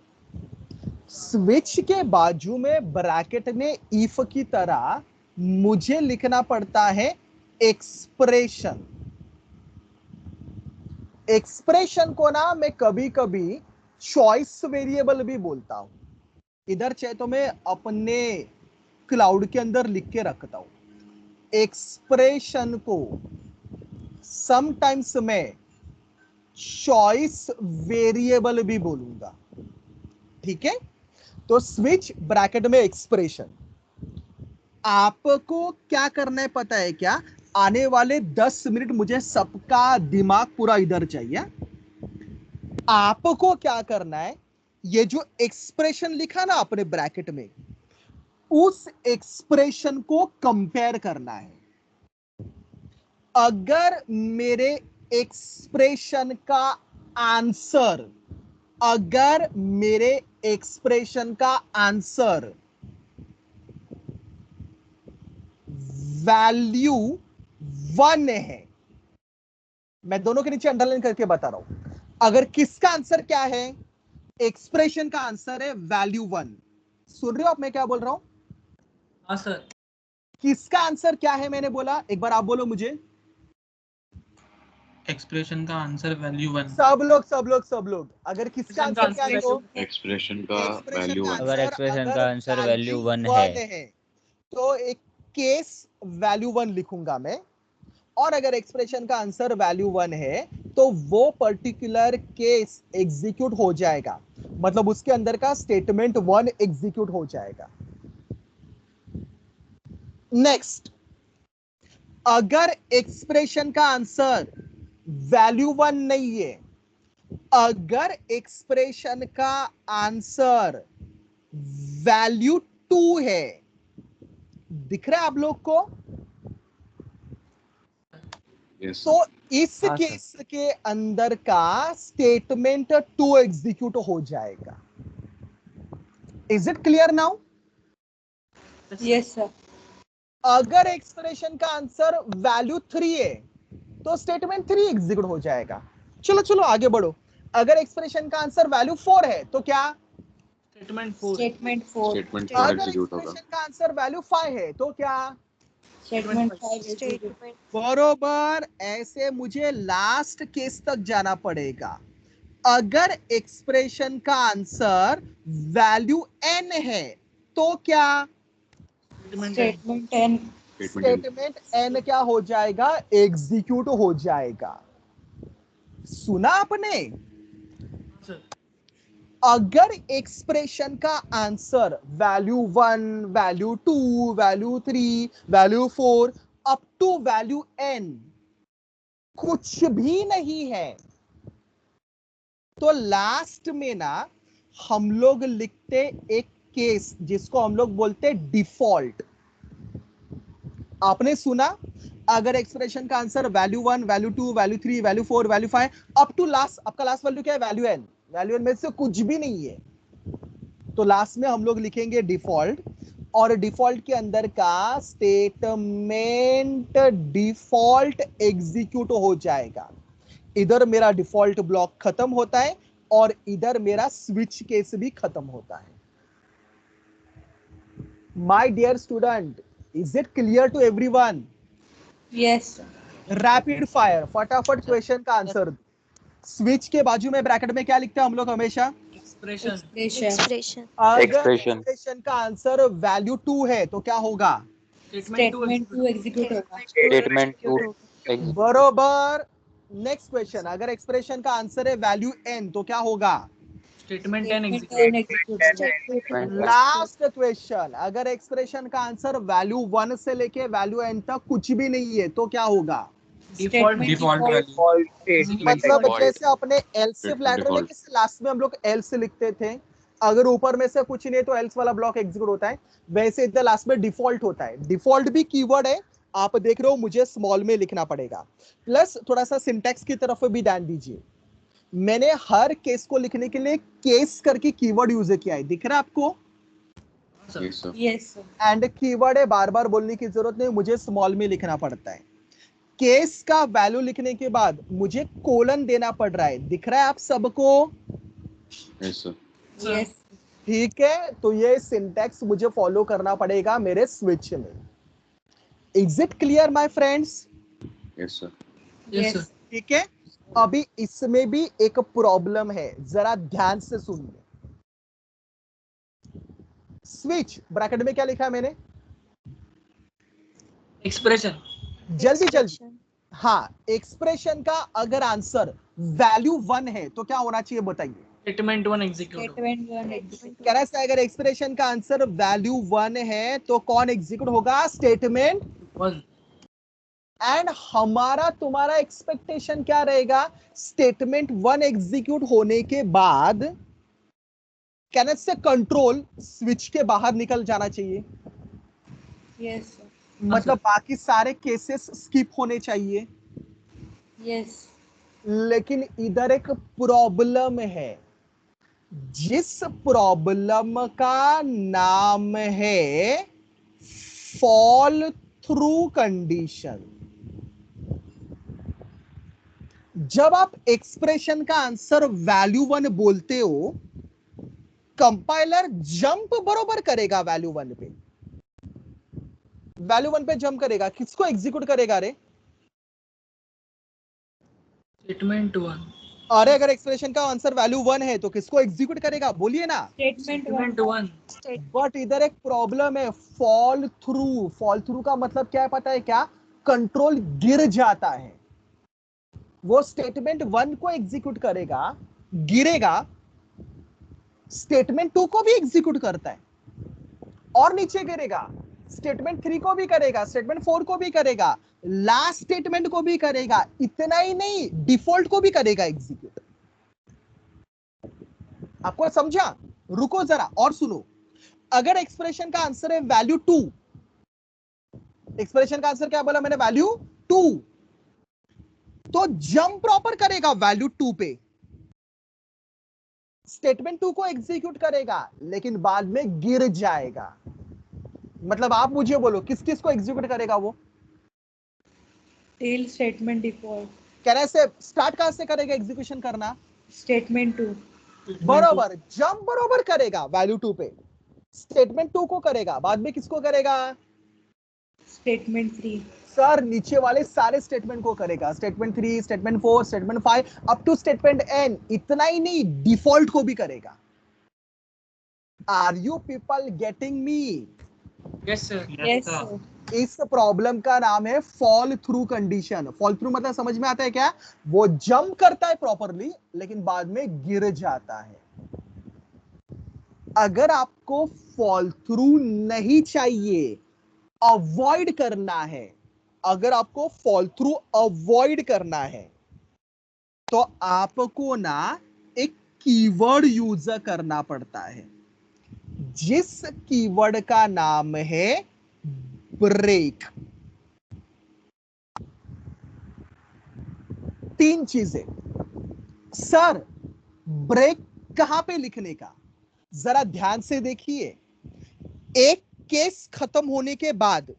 स्विच के बाजू में ब्रैकेट में इफ की तरह मुझे लिखना पड़ता है एक्सप्रेशन। एक्सप्रेशन को ना मैं कभी कभी चॉइस वेरिएबल भी बोलता हूं। इधर चाहे तो मैं अपने क्लाउड के अंदर लिख के रखता हूं। एक्सप्रेशन को समटाइम्स मैं चॉइस वेरिएबल भी बोलूंगा, ठीक है? तो स्विच ब्रैकेट में एक्सप्रेशन। आपको क्या करना है पता है क्या? आने वाले 10 मिनट मुझे सबका दिमाग पूरा इधर चाहिए। आपको क्या करना है? ये जो एक्सप्रेशन लिखा ना आपने ब्रैकेट में, उस एक्सप्रेशन को कंपेयर करना है। अगर मेरे एक्सप्रेशन का आंसर, अगर मेरे एक्सप्रेशन का आंसर वैल्यू 1 है, मैं दोनों के नीचे अंडरलाइन करके बता रहा हूं। अगर किसका आंसर क्या है? एक्सप्रेशन का आंसर है वैल्यू 1। सुन रहे हो आप मैं क्या बोल रहा हूं? हाँ सर। किसका आंसर क्या है मैंने बोला? एक बार आप बोलो मुझे। Expression का आंसर value 1. सब लोग अगर किसका आंसर क्या है? तो एक्सप्रेशन का एक्सप्रेशन वैल्यू का 1. अगर एक्सप्रेशन का आंसर वैल्यू 1 है तो एक केस वैल्यू 1 लिखूंगा मैं। और अगर एक्सप्रेशन का आंसर वैल्यू 1 है तो वो पर्टिकुलर केस एग्जीक्यूट हो जाएगा, मतलब उसके अंदर का स्टेटमेंट 1 एग्जीक्यूट हो जाएगा। नेक्स्ट, अगर एक्सप्रेशन का आंसर वैल्यू 1 नहीं है, अगर एक्सप्रेशन का आंसर वैल्यू 2 है, दिख रहा है आप लोग को? Yes. तो इस हाँ, केस के अंदर का स्टेटमेंट 2 एग्जीक्यूट हो जाएगा। Is it clear now? Yes, sir. अगर एक्सप्रेशन का आंसर वैल्यू 3 है तो स्टेटमेंट 3 एग्जीक्यूट हो जाएगा। चलो चलो आगे बढ़ो। अगर एक्सप्रेशन का आंसर वैल्यू 4 है तो क्या? Statement 4 Statement 4. Statement 4 अगर execute होगा. एक्सप्रेशन का आंसर वैल्यू 5 है तो क्या? Statement 5. Statement. बरोबर. ऐसे मुझे लास्ट केस तक जाना पड़ेगा. अगर एक्सप्रेशन का आंसर वैल्यू n है तो क्या? Statement 10. स्टेटमेंट n क्या हो जाएगा? एग्जीक्यूट हो जाएगा. सुना आपने? अगर एक्सप्रेशन का answer value 1, value 2, value 3, value 4 up to value n कुछ भी नहीं है तो लास्ट में ना हम लोग लिखते एक केस जिसको हम लोग बोलते डिफॉल्ट. आपने सुना? अगर एक्सप्रेशन का answer value 1, value 2, value 3, value 4, value 5 up to last, आपका लास्ट वैल्यू क्या है? Value n. वैल्यू n में से कुछ भी नहीं है तो लास्ट में हम लोग लिखेंगे डिफॉल्ट. और डिफॉल्ट के अंदर का स्टेटमेंट डिफॉल्ट एग्जीक्यूट हो जाएगा. इधर मेरा डिफॉल्ट ब्लॉक खत्म होता है और इधर मेरा स्विच केस भी खत्म होता है. My dear student, is it clear to everyone? Yes, sir. Rapid fire, फटाफट क्वेश्चन का आंसर. स्विच के बाजू में ब्रैकेट में क्या लिखते हैं हम लोग हमेशा? एक्सप्रेशन. Expression. Expression. अगर Expression. एक्सप्रेशन का आंसर वैल्यू 2 है तो क्या होगा? Statement 2 execute होगा. Statement 2 बरोबर. नेक्स्ट क्वेश्चन, अगर एक्सप्रेशन का आंसर है वैल्यू n तो क्या होगा? Statement 10 Statement execute. 10 execute होगा. Statement. लास्ट क्वेश्चन, अगर एक्सप्रेशन का आंसर वैल्यू 1 से लेके वैल्यू n तक कुछ भी नहीं है तो क्या होगा? Default. Default value. Default statement. मतलब Default. जैसे अपने एल्स Statement लैडर में default. लास्ट में हम लोग एल्स लिखते थे, अगर ऊपर में से कुछ नहीं तो एल्स वाला ब्लॉक एग्जीक्यूट होता है, वैसे इधर लास्ट में डिफॉल्ट होता है. डिफॉल्ट भी कीवर्ड है, आप देख रहे हो मुझे स्मॉल में लिखना पड़ेगा. प्लस थोड़ा सा सिंटैक्स की तरफ भी ध्यान दीजिए. मैंने हर केस को लिखने के लिए केस करके कीवर्ड यूज किया है, दिख रहा है आपको? Yes, sir. Yes, sir. And keyword है, बार बार बोलने की जरूरत नहीं, मुझे स्मॉल में लिखना पड़ता है. केस का वैल्यू लिखने के बाद मुझे कोलन देना पड़ रहा है, दिख रहा है आप सबको? Yes, sir. Yes. ठीक है, तो ये सिंटैक्स मुझे फॉलो करना पड़ेगा मेरे स्विच में. Is it clear my friends? Yes, sir. Yes sir. ठीक है. अभी इसमें भी एक प्रॉब्लम है, जरा ध्यान से सुनिए. स्विच ब्रैकेट में क्या लिखा है मैंने? एक्सप्रेशन. जल्दी जल्दी. Expression. हाँ, एक्सप्रेशन का अगर आंसर वैल्यू 1 है तो क्या होना चाहिए बताइए? Statement 1 execute. Statement 1 execute. कह रहा है अगर एक्सप्रेशन का आंसर वैल्यू 1 है तो कौन एग्जीक्यूट होगा? स्टेटमेंट 1. एंड हमारा तुम्हारा एक्सपेक्टेशन क्या रहेगा? स्टेटमेंट 1 एग्जीक्यूट होने के बाद कैन से कंट्रोल स्विच के बाहर निकल जाना चाहिए. Yes, sir. मतलब बाकी सारे केसेस स्किप होने चाहिए. Yes. लेकिन इधर एक प्रॉब्लम है, जिस प्रॉब्लम का नाम है फॉल थ्रू कंडीशन. जब आप एक्सप्रेशन का आंसर वैल्यू 1 बोलते हो, कंपाइलर जंप बरोबर करेगा वैल्यू 1 पे. वैल्यू 1 पे जंप करेगा, किसको एग्जीक्यूट करेगा रे? स्टेटमेंट 1. अरे अगर एक्सप्रेशन का आंसर वैल्यू 1 है तो किसको एग्जीक्यूट करेगा? बोलिए ना. Statement 1. स्टेटमेंट 1. Statement. बट इधर एक प्रॉब्लम है, फॉल थ्रू. फॉल थ्रू का मतलब क्या है पता है क्या? कंट्रोल गिर जाता है. वो स्टेटमेंट 1 को एग्जीक्यूट करेगा, गिरेगा, स्टेटमेंट 2 को भी एग्जीक्यूट करता है और नीचे गिरेगा. स्टेटमेंट 3 को भी करेगा, स्टेटमेंट 4 को भी करेगा, लास्ट स्टेटमेंट को भी करेगा. इतना ही नहीं, डिफॉल्ट को भी करेगा एग्जीक्यूट. आपको समझा? रुको जरा और सुनो. अगर एक्सप्रेशन का आंसर है वैल्यू 2, एक्सप्रेशन का आंसर क्या बोला मैंने? वैल्यू 2, तो जंप प्रॉपर करेगा वैल्यू 2 पे, स्टेटमेंट 2 को एग्जीक्यूट करेगा, लेकिन बाद में गिर जाएगा. मतलब आप मुझे बोलो किस किस को एग्जीक्यूट करेगा वो? Till statement default. कैसे स्टार्ट कहां से करेगा एग्जीक्यूशन करना? Statement 2. बरोबर, जंप बरोबर करेगा वैल्यू 2 पे, स्टेटमेंट 2 को करेगा, बाद में किसको करेगा? Statement 3. सर नीचे वाले सारे स्टेटमेंट को करेगा, statement 3, statement 4, statement 5 up to statement n। इतना ही नहीं, डिफॉल्ट को भी करेगा। Are you people getting me? Yes sir. Yes, sir. sir. इस प्रॉब्लम का नाम है fall through condition. Fall through मतलब समझ में आता है क्या? वो जंप करता है प्रॉपरली लेकिन बाद में गिर जाता है। अगर आपको फॉल थ्रू नहीं चाहिए, अवॉइड करना है, अगर आपको फॉल थ्रू अवॉइड करना है तो आपको ना एक कीवर्ड यूज करना पड़ता है, जिस कीवर्ड का नाम है ब्रेक। 3 चीजें। सर ब्रेक कहां पे लिखने का? जरा ध्यान से देखिए। एक केस खत्म होने के बाद,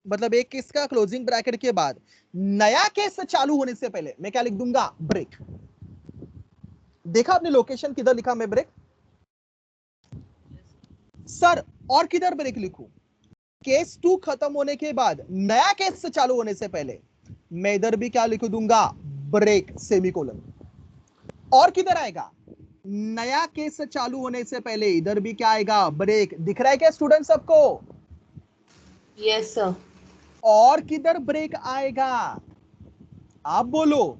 मतलब एक केस का क्लोजिंग ब्रैकेट के बाद नया केस चालू होने से पहले मैं क्या लिख दूंगा? ब्रेक। देखा आपने लोकेशन किधर लिखा मैं ब्रेक? सर और किधर ब्रेक लिखूं? केस 2 खत्म होने के बाद नया केस चालू होने से पहले मैं इधर भी क्या लिख दूंगा? Break semicolon. और किधर आएगा? नया केस चालू होने से पहले इधर भी क्या आएगा? ब्रेक। दिख रहा है क्या स्टूडेंट सबको? Yes, sir. और किधर ब्रेक आएगा? आप बोलो।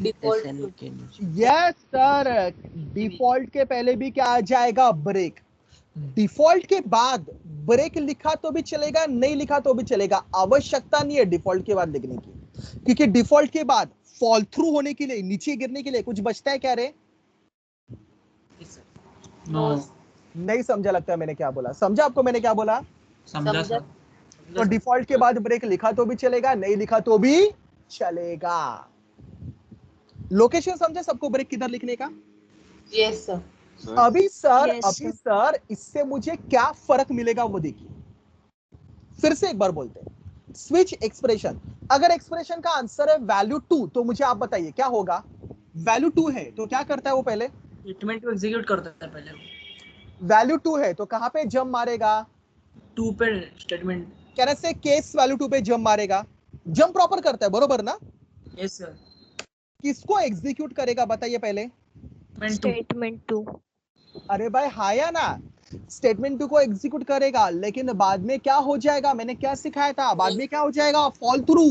Default SN 2. के नीचे। यस सर, डिफॉल्ट के पहले भी क्या आ जाएगा? ब्रेक। डिफॉल्ट के बाद ब्रेक लिखा तो भी चलेगा, नहीं लिखा तो भी चलेगा, आवश्यकता नहीं है डिफॉल्ट के बाद लिखने की, क्योंकि डिफॉल्ट के बाद फॉल थ्रू होने के लिए, नीचे गिरने के लिए कुछ बचता है क्या रे? No. नहीं समझा लगता है मैंने क्या बोला। समझा आपको मैंने क्या बोला? समझा सर। तो डिफॉल्ट के बाद ब्रेक लिखा तो भी चलेगा, नहीं लिखा तो भी चलेगा। लोकेशन समझे सबको ब्रेक किधर लिखने का? Yes, sir. सर अभी सर Yes, अभी सर इससे मुझे क्या फर्क मिलेगा वो देखिए। फिर से एक बार बोलते हैं, स्विच एक्सप्रेशन। अगर एक्सप्रेशन का आंसर है वैल्यू 2 तो मुझे आप बताइए क्या होगा? वैल्यू 2 है तो क्या करता है वो? पहले स्टेटमेंट को एग्जीक्यूट करता है पहले। वैल्यू 2 है तो कहां पे जंप मारेगा? 2 पे स्टेटमेंट। कहने से केस वैल्यू 2 पे जंप मारेगा, जंप प्रॉपर करता है, बरोबर ना? Yes sir. किसको एग्जीक्यूट करेगा बताइए पहले? स्टेटमेंट 2। अरे भाई हाँ या ना? स्टेटमेंट 2 को एग्जीक्यूट करेगा लेकिन बाद में क्या हो जाएगा? मैंने क्या सिखाया था? बाद में क्या हो जाएगा? Fall through.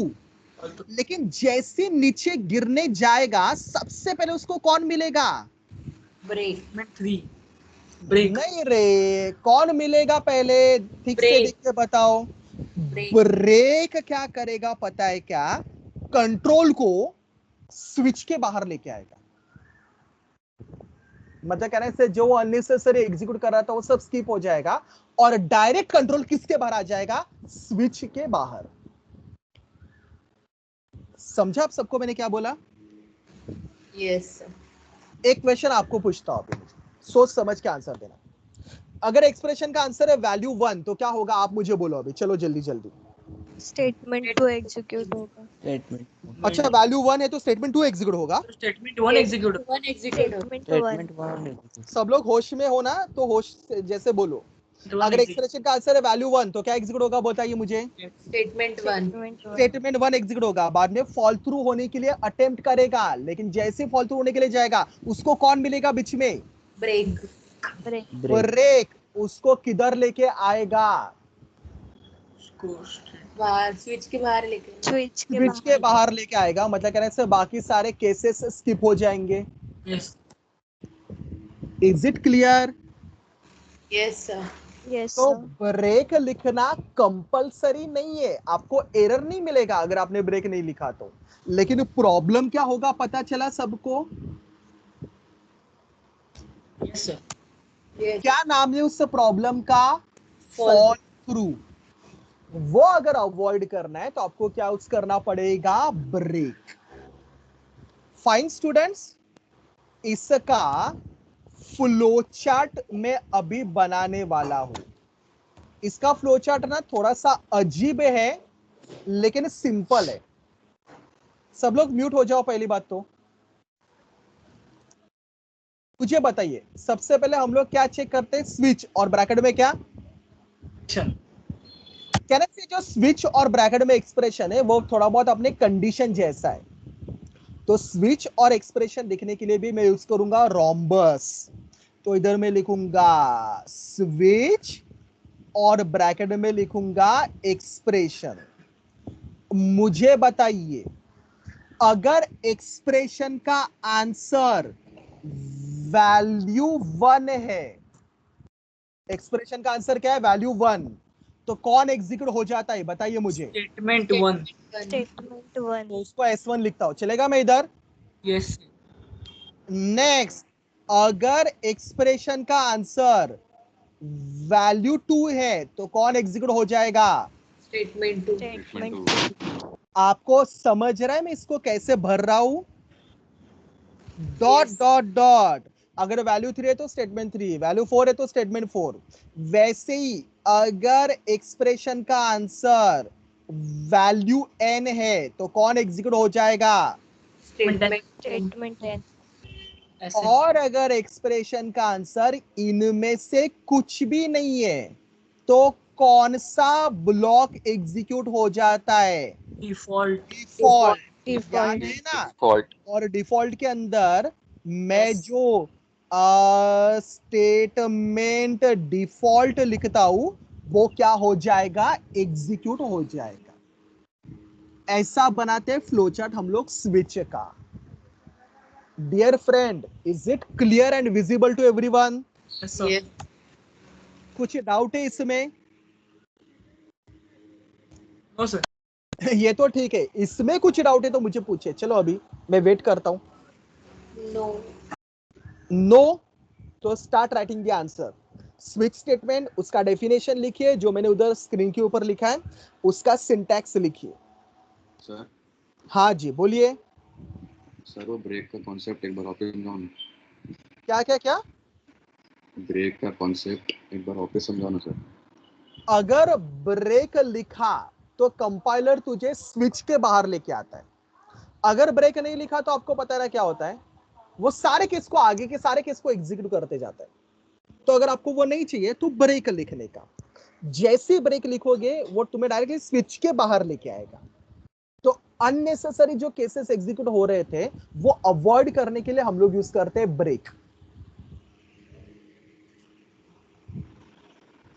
लेकिन जैसे नीचे गिरने जाएगा सबसे पहले उसको कौन मिलेगा? Break. Statement 3 break. नहीं रे, कौन मिलेगा पहले? ठीक से Break. देख के बताओ। Break. ब्रेक क्या करेगा पता है क्या? कंट्रोल को स्विच के बाहर लेके आएगा। मतलब कहने से जो अननेसेसरी एग्जीक्यूट कर रहा था वो सब स्किप हो जाएगा और डायरेक्ट कंट्रोल किसके बाहर आ जाएगा? स्विच के बाहर। समझा आप सबको मैंने क्या बोला? Yes, sir. एक क्वेश्चन आपको पूछता हूं अभी, सोच समझ के आंसर देना। अगर एक्सप्रेशन का आंसर है वैल्यू 1 तो क्या होगा आप मुझे बोलो अभी, चलो जल्दी जल्दी। स्टेटमेंट 2 एग्जीक्यूट होगा। स्टेटमेंट अच्छा वैल्यू 1 है तो स्टेटमेंट 2 एग्जीक्यूट होगा। Statement 1 execute. One execute. Statement 1 statement 1 सब लोग होश में हो ना, तो होश से जैसे बोलो। अगर एक्सप्रेशन का आंसर है वैल्यू 1 तो क्या एग्जीक्यूट होगा बताइए मुझे? Statement 1. स्टेटमेंट 1 एग्जीक्यूट होगा, बाद में फॉल थ्रू होने के लिए अटेम्प्ट करेगा, लेकिन जैसे फॉल थ्रू होने के लिए जाएगा उसको कौन मिलेगा बीच में? Break. ब्रेक। ब्रेक। उसको किधर लेके आएगा? बाहर स्विच के बाहर लेके. स्विच के स्विच के बाहर लेके आएगा। मतलब कहने से बाकी सारे केसेस स्किप हो जाएंगे। Yes. Is it clear? Yes, sir. Yes तो सर। ब्रेक लिखना कंपलसरी नहीं है, आपको एरर नहीं मिलेगा अगर आपने ब्रेक नहीं लिखा तो। लेकिन प्रॉब्लम क्या होगा पता चला सबको? Yes sir. Yes. क्या नाम है उस प्रॉब्लम का? Fall. Fall through. वो अगर अवॉइड करना है तो आपको क्या यूज करना पड़ेगा? ब्रेक। फाइन स्टूडेंट्स, इसका फ्लो चार्ट मैं अभी बनाने वाला हूं। इसका फ्लो चार्ट ना थोड़ा सा अजीब है लेकिन सिंपल है। सब लोग म्यूट हो जाओ पहली बात तो। मुझे बताइए, सबसे पहले हम लोग क्या चेक करते हैं? स्विच और ब्रैकेट में क्या? कहना चाहिए जो स्विच और ब्रैकेट में एक्सप्रेशन है वो थोड़ा बहुत अपने कंडीशन जैसा है। तो स्विच और एक्सप्रेशन दिखने के लिए भी मैं यूज करूंगा रोम्बस। तो इधर मैं लिखूंगा स्विच और ब्रैकेट में लिखूंगा एक्सप्रेशन। मुझे बताइए, अगर एक्सप्रेशन का आंसर वैल्यू 1 है, एक्सप्रेशन का आंसर क्या है? वैल्यू 1, तो कौन एग्जीक्यूट हो जाता है बताइए मुझे। स्टेटमेंट 1। Statement 1. तो उसको S1 लिखता हूं, चलेगा? मैं इधर यस। नेक्स्ट, अगर एक्सप्रेशन का आंसर वैल्यू 2 है तो कौन एग्जीक्यूट हो जाएगा? स्टेटमेंट 2। Statement 2. आपको समझ रहा है मैं इसको कैसे भर रहा हूं? Dot Yes. Dot dot. अगर वैल्यू 3 है तो स्टेटमेंट 3, वैल्यू 4 है तो स्टेटमेंट 4। वैसे ही अगर एक्सप्रेशन का आंसर वैल्यू n है तो कौन एग्जीक्यूट हो जाएगा? Statement Statement n. और अगर एक्सप्रेशन का आंसर इनमें से कुछ भी नहीं है तो कौन सा ब्लॉक एग्जीक्यूट हो जाता है? डिफॉल्ट। डिफॉल्ट। Default. याद है ना? Default. और डिफॉल्ट के अंदर मैं Yes. जो स्टेटमेंट डिफॉल्ट लिखता हूं वो क्या हो जाएगा? एग्जीक्यूट हो जाएगा। ऐसा बनाते हैं फ्लो चार्ट हम लोग स्विच का। Dear friend, is it clear and visible to everyone? Yes sir. Yes. कुछ डाउट है इसमें? No sir. ये तो ठीक है, इसमें कुछ डाउट है तो मुझे पूछे। चलो अभी मैं वेट करता हूं। No. नो, तो start writing the answer. Switch statement, उसका डेफिनेशन लिखिए जो मैंने उधर स्क्रीन के ऊपर लिखा है, उसका सिंटैक्स लिखिए। सर हाँ जी बोलिए। सर वो ब्रेक का कॉन्सेप्ट एक बार वापस समझाओ ना। क्या क्या क्या? ब्रेक का कॉन्सेप्ट एक बार वापस समझाओ ना सर। अगर ब्रेक लिखा तो कंपाइलर तुझे स्विच के बाहर लेके आता है। अगर ब्रेक नहीं लिखा तो आपको पता है क्या होता है? वो सारे केस को, आगे के सारे केस को एग्जीक्यूट करते जाता है। तो अगर आपको वो नहीं चाहिए तो ब्रेक लिखने का, जैसे ब्रेक लिखोगे वो तुम्हें डायरेक्टली स्विच के बाहर लेके आएगा। तो अननेसेसरी जो केसेस एग्जीक्यूट हो रहे थे वो अवॉइड करने के लिए हम लोग यूज करते हैं break.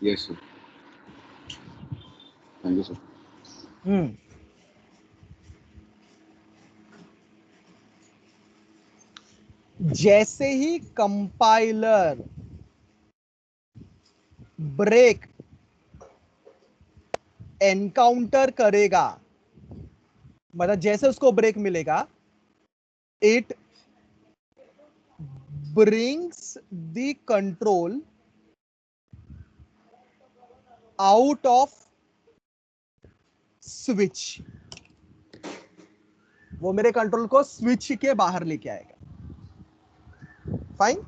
Yes sir, thank you sir. जैसे ही कंपाइलर ब्रेक एनकाउंटर करेगा, मतलब जैसे उसको ब्रेक मिलेगा, it brings the control out off switch. वो मेरे कंट्रोल को स्विच के बाहर लेके आएगा। फाइन।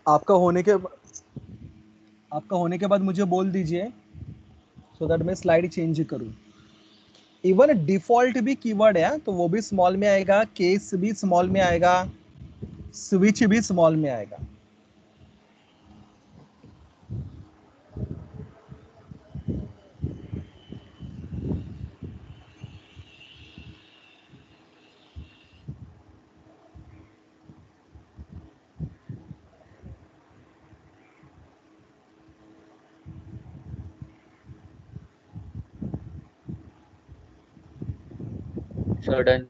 आपका होने के बाद मुझे बोल दीजिए सो दैट मैं स्लाइड चेंज करूं। इवन डिफॉल्ट भी कीवर्ड है तो वो भी स्मॉल में आएगा, केस भी स्मॉल में आएगा, स्विच भी स्मॉल में आएगा। Sir, done.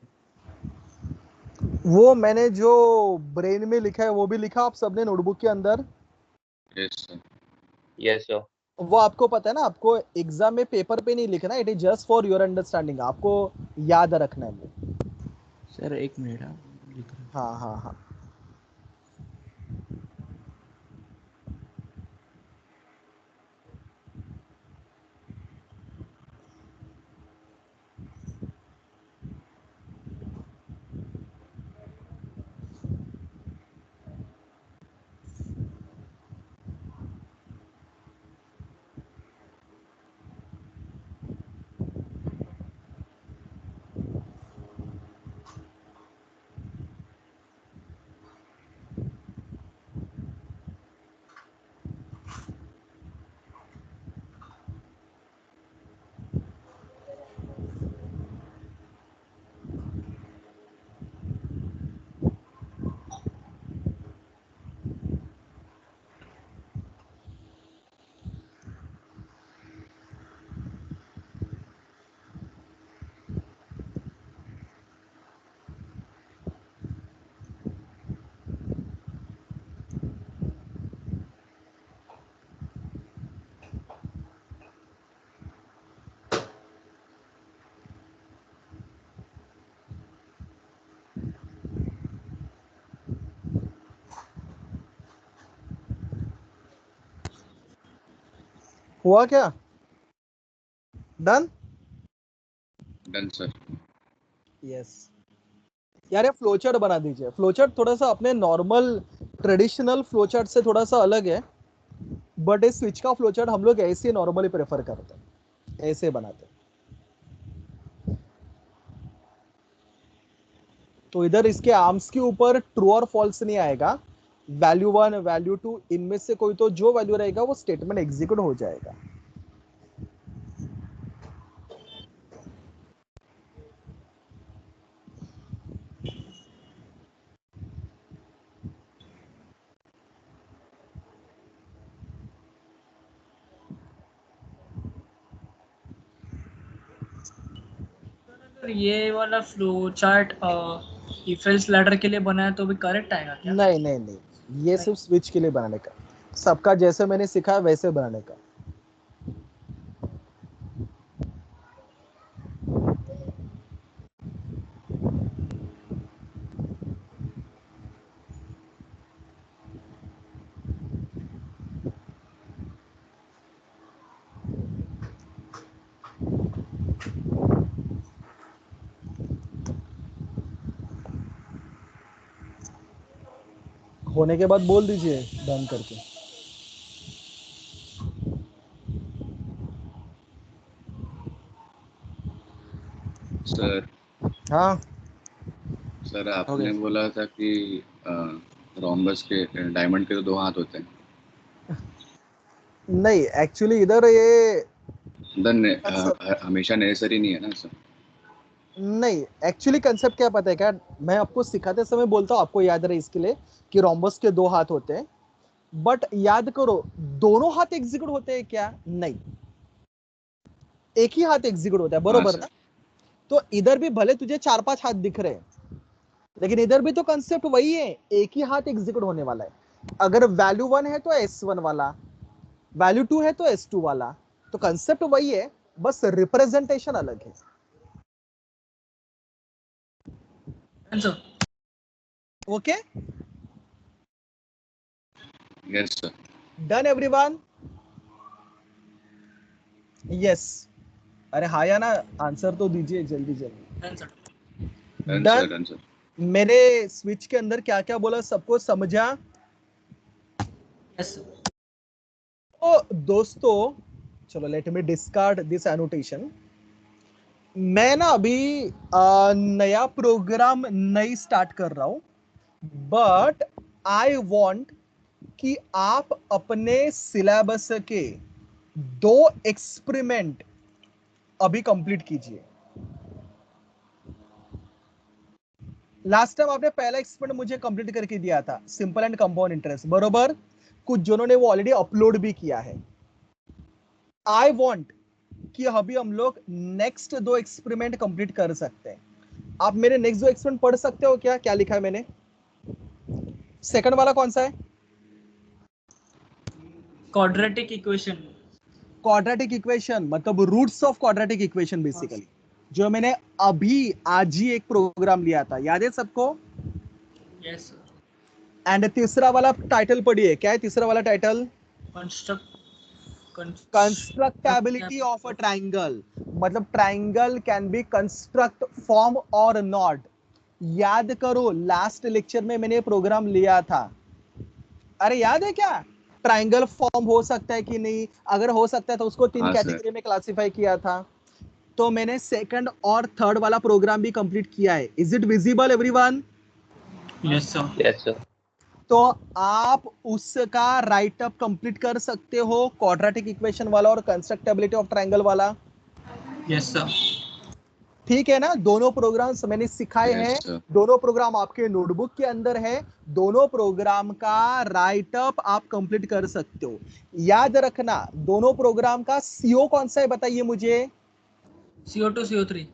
वो मैंने जो ब्रेन में लिखा है वो भी लिखा आप सबने नोटबुक के अंदर? Yes, sir. Yes, sir. वो आपको पता है ना, आपको एग्जाम में पेपर पे नहीं लिखना, it is just for your understanding, आपको याद रखना है वो। सर एक मिनट आप लिख रहे हाँ हाँ हाँ। हुआ क्या? डन? Done, sir. यस। यार ये फ्लोचार्ट बना दीजिए। फ्लोचार्ट थोड़ा सा अपने नॉर्मल ट्रेडिशनल फ्लोचार्ट से थोड़ा सा अलग है, बट इस स्विच का फ्लोचार्ट हम लोग ऐसे नॉर्मली प्रेफर करते हैं, ऐसे बनाते हैं। तो इधर इसके आर्म्स के ऊपर ट्रू और फॉल्स नहीं आएगा, वैल्यू 1 वैल्यू 2 इनमें से कोई तो जो वैल्यू रहेगा वो स्टेटमेंट एग्जीक्यूट हो जाएगा। ये वाला flow chart if else ladder के लिए बनाया तो भी करेक्ट आएगा क्या? नहीं नहीं नहीं, ये सिर्फ स्विच के लिए बनाने का, सबका जैसे मैंने सिखाया वैसे बनाने का। होने के बाद बोल दीजिए डन करके। Sir, हाँ सर हो आपने गया। बोला था कि रोम्बस के डायमंड के तो 2 हाथ होते हैं। नहीं, एक्चुअली इधर ये हमेशा नेसेसरी नहीं है ना सर? नहीं, एक्चुअली कंसेप्ट क्या पता है क्या, मैं आपको सिखाते समय बोलता हूँ, आपको याद रहे इसके लिए कि रोम्बस के 2 हाथ होते हैं, बट याद करो दोनों हाथ एग्जीक्यूट होते हैं क्या? नहीं, एक ही हाथ एग्जीक्यूट होता है, बरोबर सर। ना? तो इधर भी भले तुझे 4-5 हाथ दिख रहे हैं, लेकिन इधर भी तो कंसेप्ट वही है, एक ही हाथ एग्जीक्यूट होने वाला है। अगर वैल्यू 1 है तो S1 वाला, वैल्यू 2 है तो S2 वाला, तो कंसेप्ट वही है, बस रिप्रेजेंटेशन अलग है। Answer okay, yes sir. Done everyone? Yes. अरे हाँ या ना, आंसर तो दीजिए जल्दी जल्दी। Answer done done. सर। मैंने स्विच के अंदर क्या क्या बोला सबको समझा? यस तो दोस्तों चलो let me discard this annotation. मैं ना अभी नया प्रोग्राम नई स्टार्ट कर रहा हूं, बट आई वांट कि आप अपने सिलेबस के 2 एक्सपेरिमेंट अभी कंप्लीट कीजिए। लास्ट टाइम आपने पहला एक्सपेरिमेंट मुझे कंप्लीट करके दिया था, सिंपल एंड कंपाउंड इंटरेस्ट, बरोबर? कुछ जनों ने वो ऑलरेडी अपलोड भी किया है। आई वांट कि अभी हम लोग नेक्स्ट 2 एक्सपेरिमेंट कंप्लीट कर सकते हैं। आप मेरे नेक्स्ट 2 एक्सपेरिमेंट पढ़ सकते हो क्या? क्या लिखा है मैंने? सेकंड वाला कौन सा है? Quadratic equation. क्वाड्रेटिक इक्वेशन मतलब roots of quadratic equation basically, जो मैंने अभी आज ही एक प्रोग्राम लिया था, याद है सबको? यस एंड तीसरा वाला टाइटल पढ़िए, क्या है तीसरा वाला टाइटल? कंस्ट्रक्टेबिलिटी ऑफ अ ट्राइंगल, मतलब triangle can be construct form और नॉट। याद करो लास्ट लेक्चर में मैंने प्रोग्राम लिया था, अरे याद है क्या? ट्राइंगल फॉर्म हो सकता है कि नहीं, अगर हो सकता है तो उसको 3 हाँ, सर। कैटेगरी में क्लासिफाई किया था। तो मैंने सेकंड और थर्ड वाला प्रोग्राम भी कंप्लीट किया है। Is it visible everyone? Yes sir. Yes, sir. तो आप उसका राइट अप कंप्लीट कर सकते हो, क्वाड्रेटिक इक्वेशन वाला और कंस्ट्रक्टेबिलिटी ऑफ ट्रायंगल वाला। Yes sir. ठीक है ना? दोनों प्रोग्राम्स मैंने सिखाए Yes, हैं, sir. दोनों प्रोग्राम आपके नोटबुक के अंदर है, दोनों प्रोग्राम का राइट अप आप कंप्लीट कर सकते हो। याद रखना दोनों प्रोग्राम का सीओ कौन सा है बताइए मुझे? CO2 CO3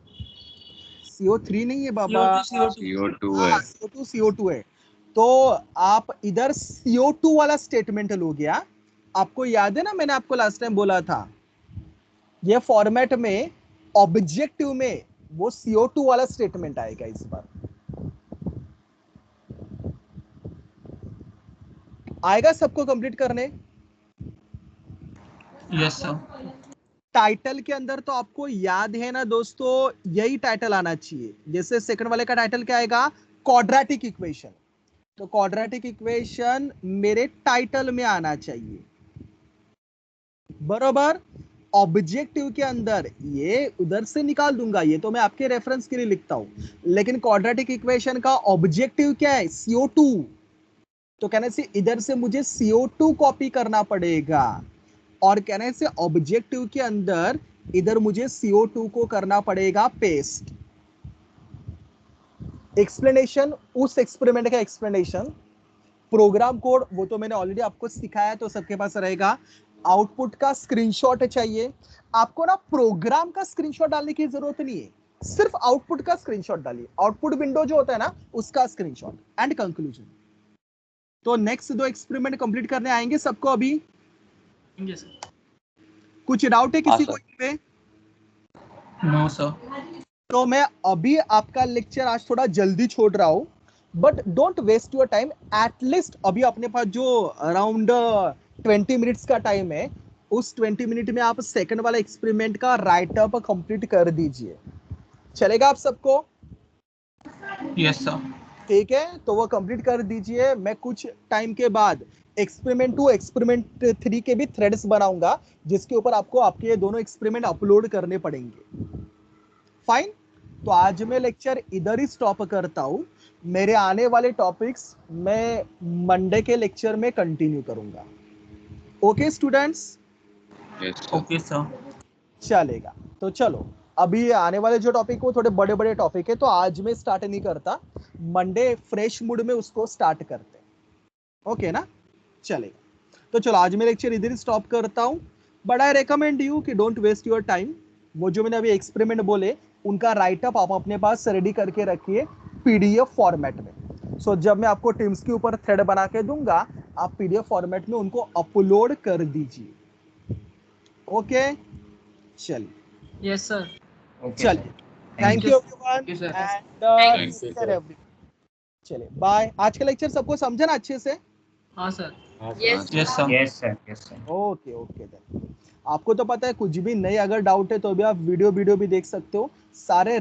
CO3 नहीं है बाबा, CO2 है। हाँ, CO2 है। तो आप इधर CO2 वाला स्टेटमेंट लो गया। आपको याद है ना, मैंने आपको लास्ट टाइम बोला था ये फॉर्मेट में ऑब्जेक्टिव में वो CO2 वाला स्टेटमेंट आएगा इस बार। आएगा सबको कंप्लीट करने? Yes sir. टाइटल के अंदर तो आपको याद है ना दोस्तों, यही टाइटल आना चाहिए। जैसे सेकंड वाले का टाइटल क्या आएगा? Quadratic equation. तो क्वाड्रेटिक इक्वेशन मेरे टाइटल में आना चाहिए, बराबर? ऑब्जेक्टिव के अंदर ये उधर से निकाल दूंगा, ये तो मैं आपके रेफरेंस के लिए लिखता हूं, लेकिन क्वाड्रेटिक इक्वेशन का ऑब्जेक्टिव क्या है? CO2। तो कहने से इधर से मुझे CO2 कॉपी करना पड़ेगा, और कहने से ऑब्जेक्टिव के अंदर इधर मुझे CO2 को करना पड़ेगा पेस्ट। एक्सप्लेनेशन, उस एक्सपेरिमेंट का एक्सप्लेनेशन, प्रोग्राम कोड वो तो मैंने ऑलरेडी आपको सिखाया है, तो सबके पास रहेगा। आउटपुट का स्क्रीनशॉट चाहिए आपको ना, प्रोग्राम का स्क्रीनशॉट डालने की जरूरत नहीं है, सिर्फ आउटपुट का स्क्रीनशॉट डालिए। आउटपुट विंडो जो होता है ना, उसका स्क्रीनशॉट एंड कंक्लूजन। तो नेक्स्ट 2 एक्सपेरिमेंट कंप्लीट करने आएंगे सबको अभी? Yes sir. कुछ डाउट है किसी हाँ, को सर। इसमें? No sir. तो मैं अभी आपका लेक्चर आज थोड़ा जल्दी छोड़ रहा हूं, but don't waste your time. At least अभी अपने पास जो अराउंड 20 मिनट्स का टाइम है, उस 20 मिनट में आप सेकंड वाला एक्सपेरिमेंट का राइट अप कंप्लीट कर दीजिए। चलेगा आप सबको? Yes sir. ठीक है, तो वो कंप्लीट कर दीजिए। मैं कुछ टाइम के बाद एक्सपेरिमेंट 2 एक्सपेरिमेंट 3 के भी थ्रेड्स बनाऊंगा, जिसके ऊपर आपको आपके ये दोनों एक्सपेरिमेंट अपलोड करने पड़ेंगे। फाइन, तो आज मैं लेक्चर इधर ही स्टॉप करता हूं। मेरे आने वाले टॉपिक्स मैं मंडे के लेक्चर में कंटिन्यू करूंगा। Okay students? Yes, sir. Okay sir. चलेगा, तो चलो अभी आने वाले जो टॉपिक वो थोड़े बड़े बड़े टॉपिक है, तो आज मैं स्टार्ट नहीं करता, मंडे फ्रेश मूड में उसको स्टार्ट करते हैं। ओके ना? चलेगा, तो चलो आज मैं लेक्चर इधर ही स्टॉप करता हूं, बट आई रिकमेंड यू कि डोंट वेस्ट योर टाइम। वो जो मैंने अभी एक्सपेरिमेंट बोले उनका राइटअप आप अपने पास रेडी करके रखिए PDF फॉर्मेट में। सो जब मैं आपको टीम्स के ऊपर थ्रेड बना के दूंगा, आप PDF फॉर्मेट में उनको अपलोड कर दीजिए। ओके, चलिए। Yes sir. चलिए, thank you everyone you, sir. And Thank you, everyone. चलिए बाय। आज का लेक्चर सबको समझा ना अच्छे से? हाँ sir. Yes. Yes sir. Yes sir, yes sir. Okay okay then. आपको तो पता है कुछ भी नहीं अगर डाउट है तो भी आप वीडियो भी देख सकते हो, सारे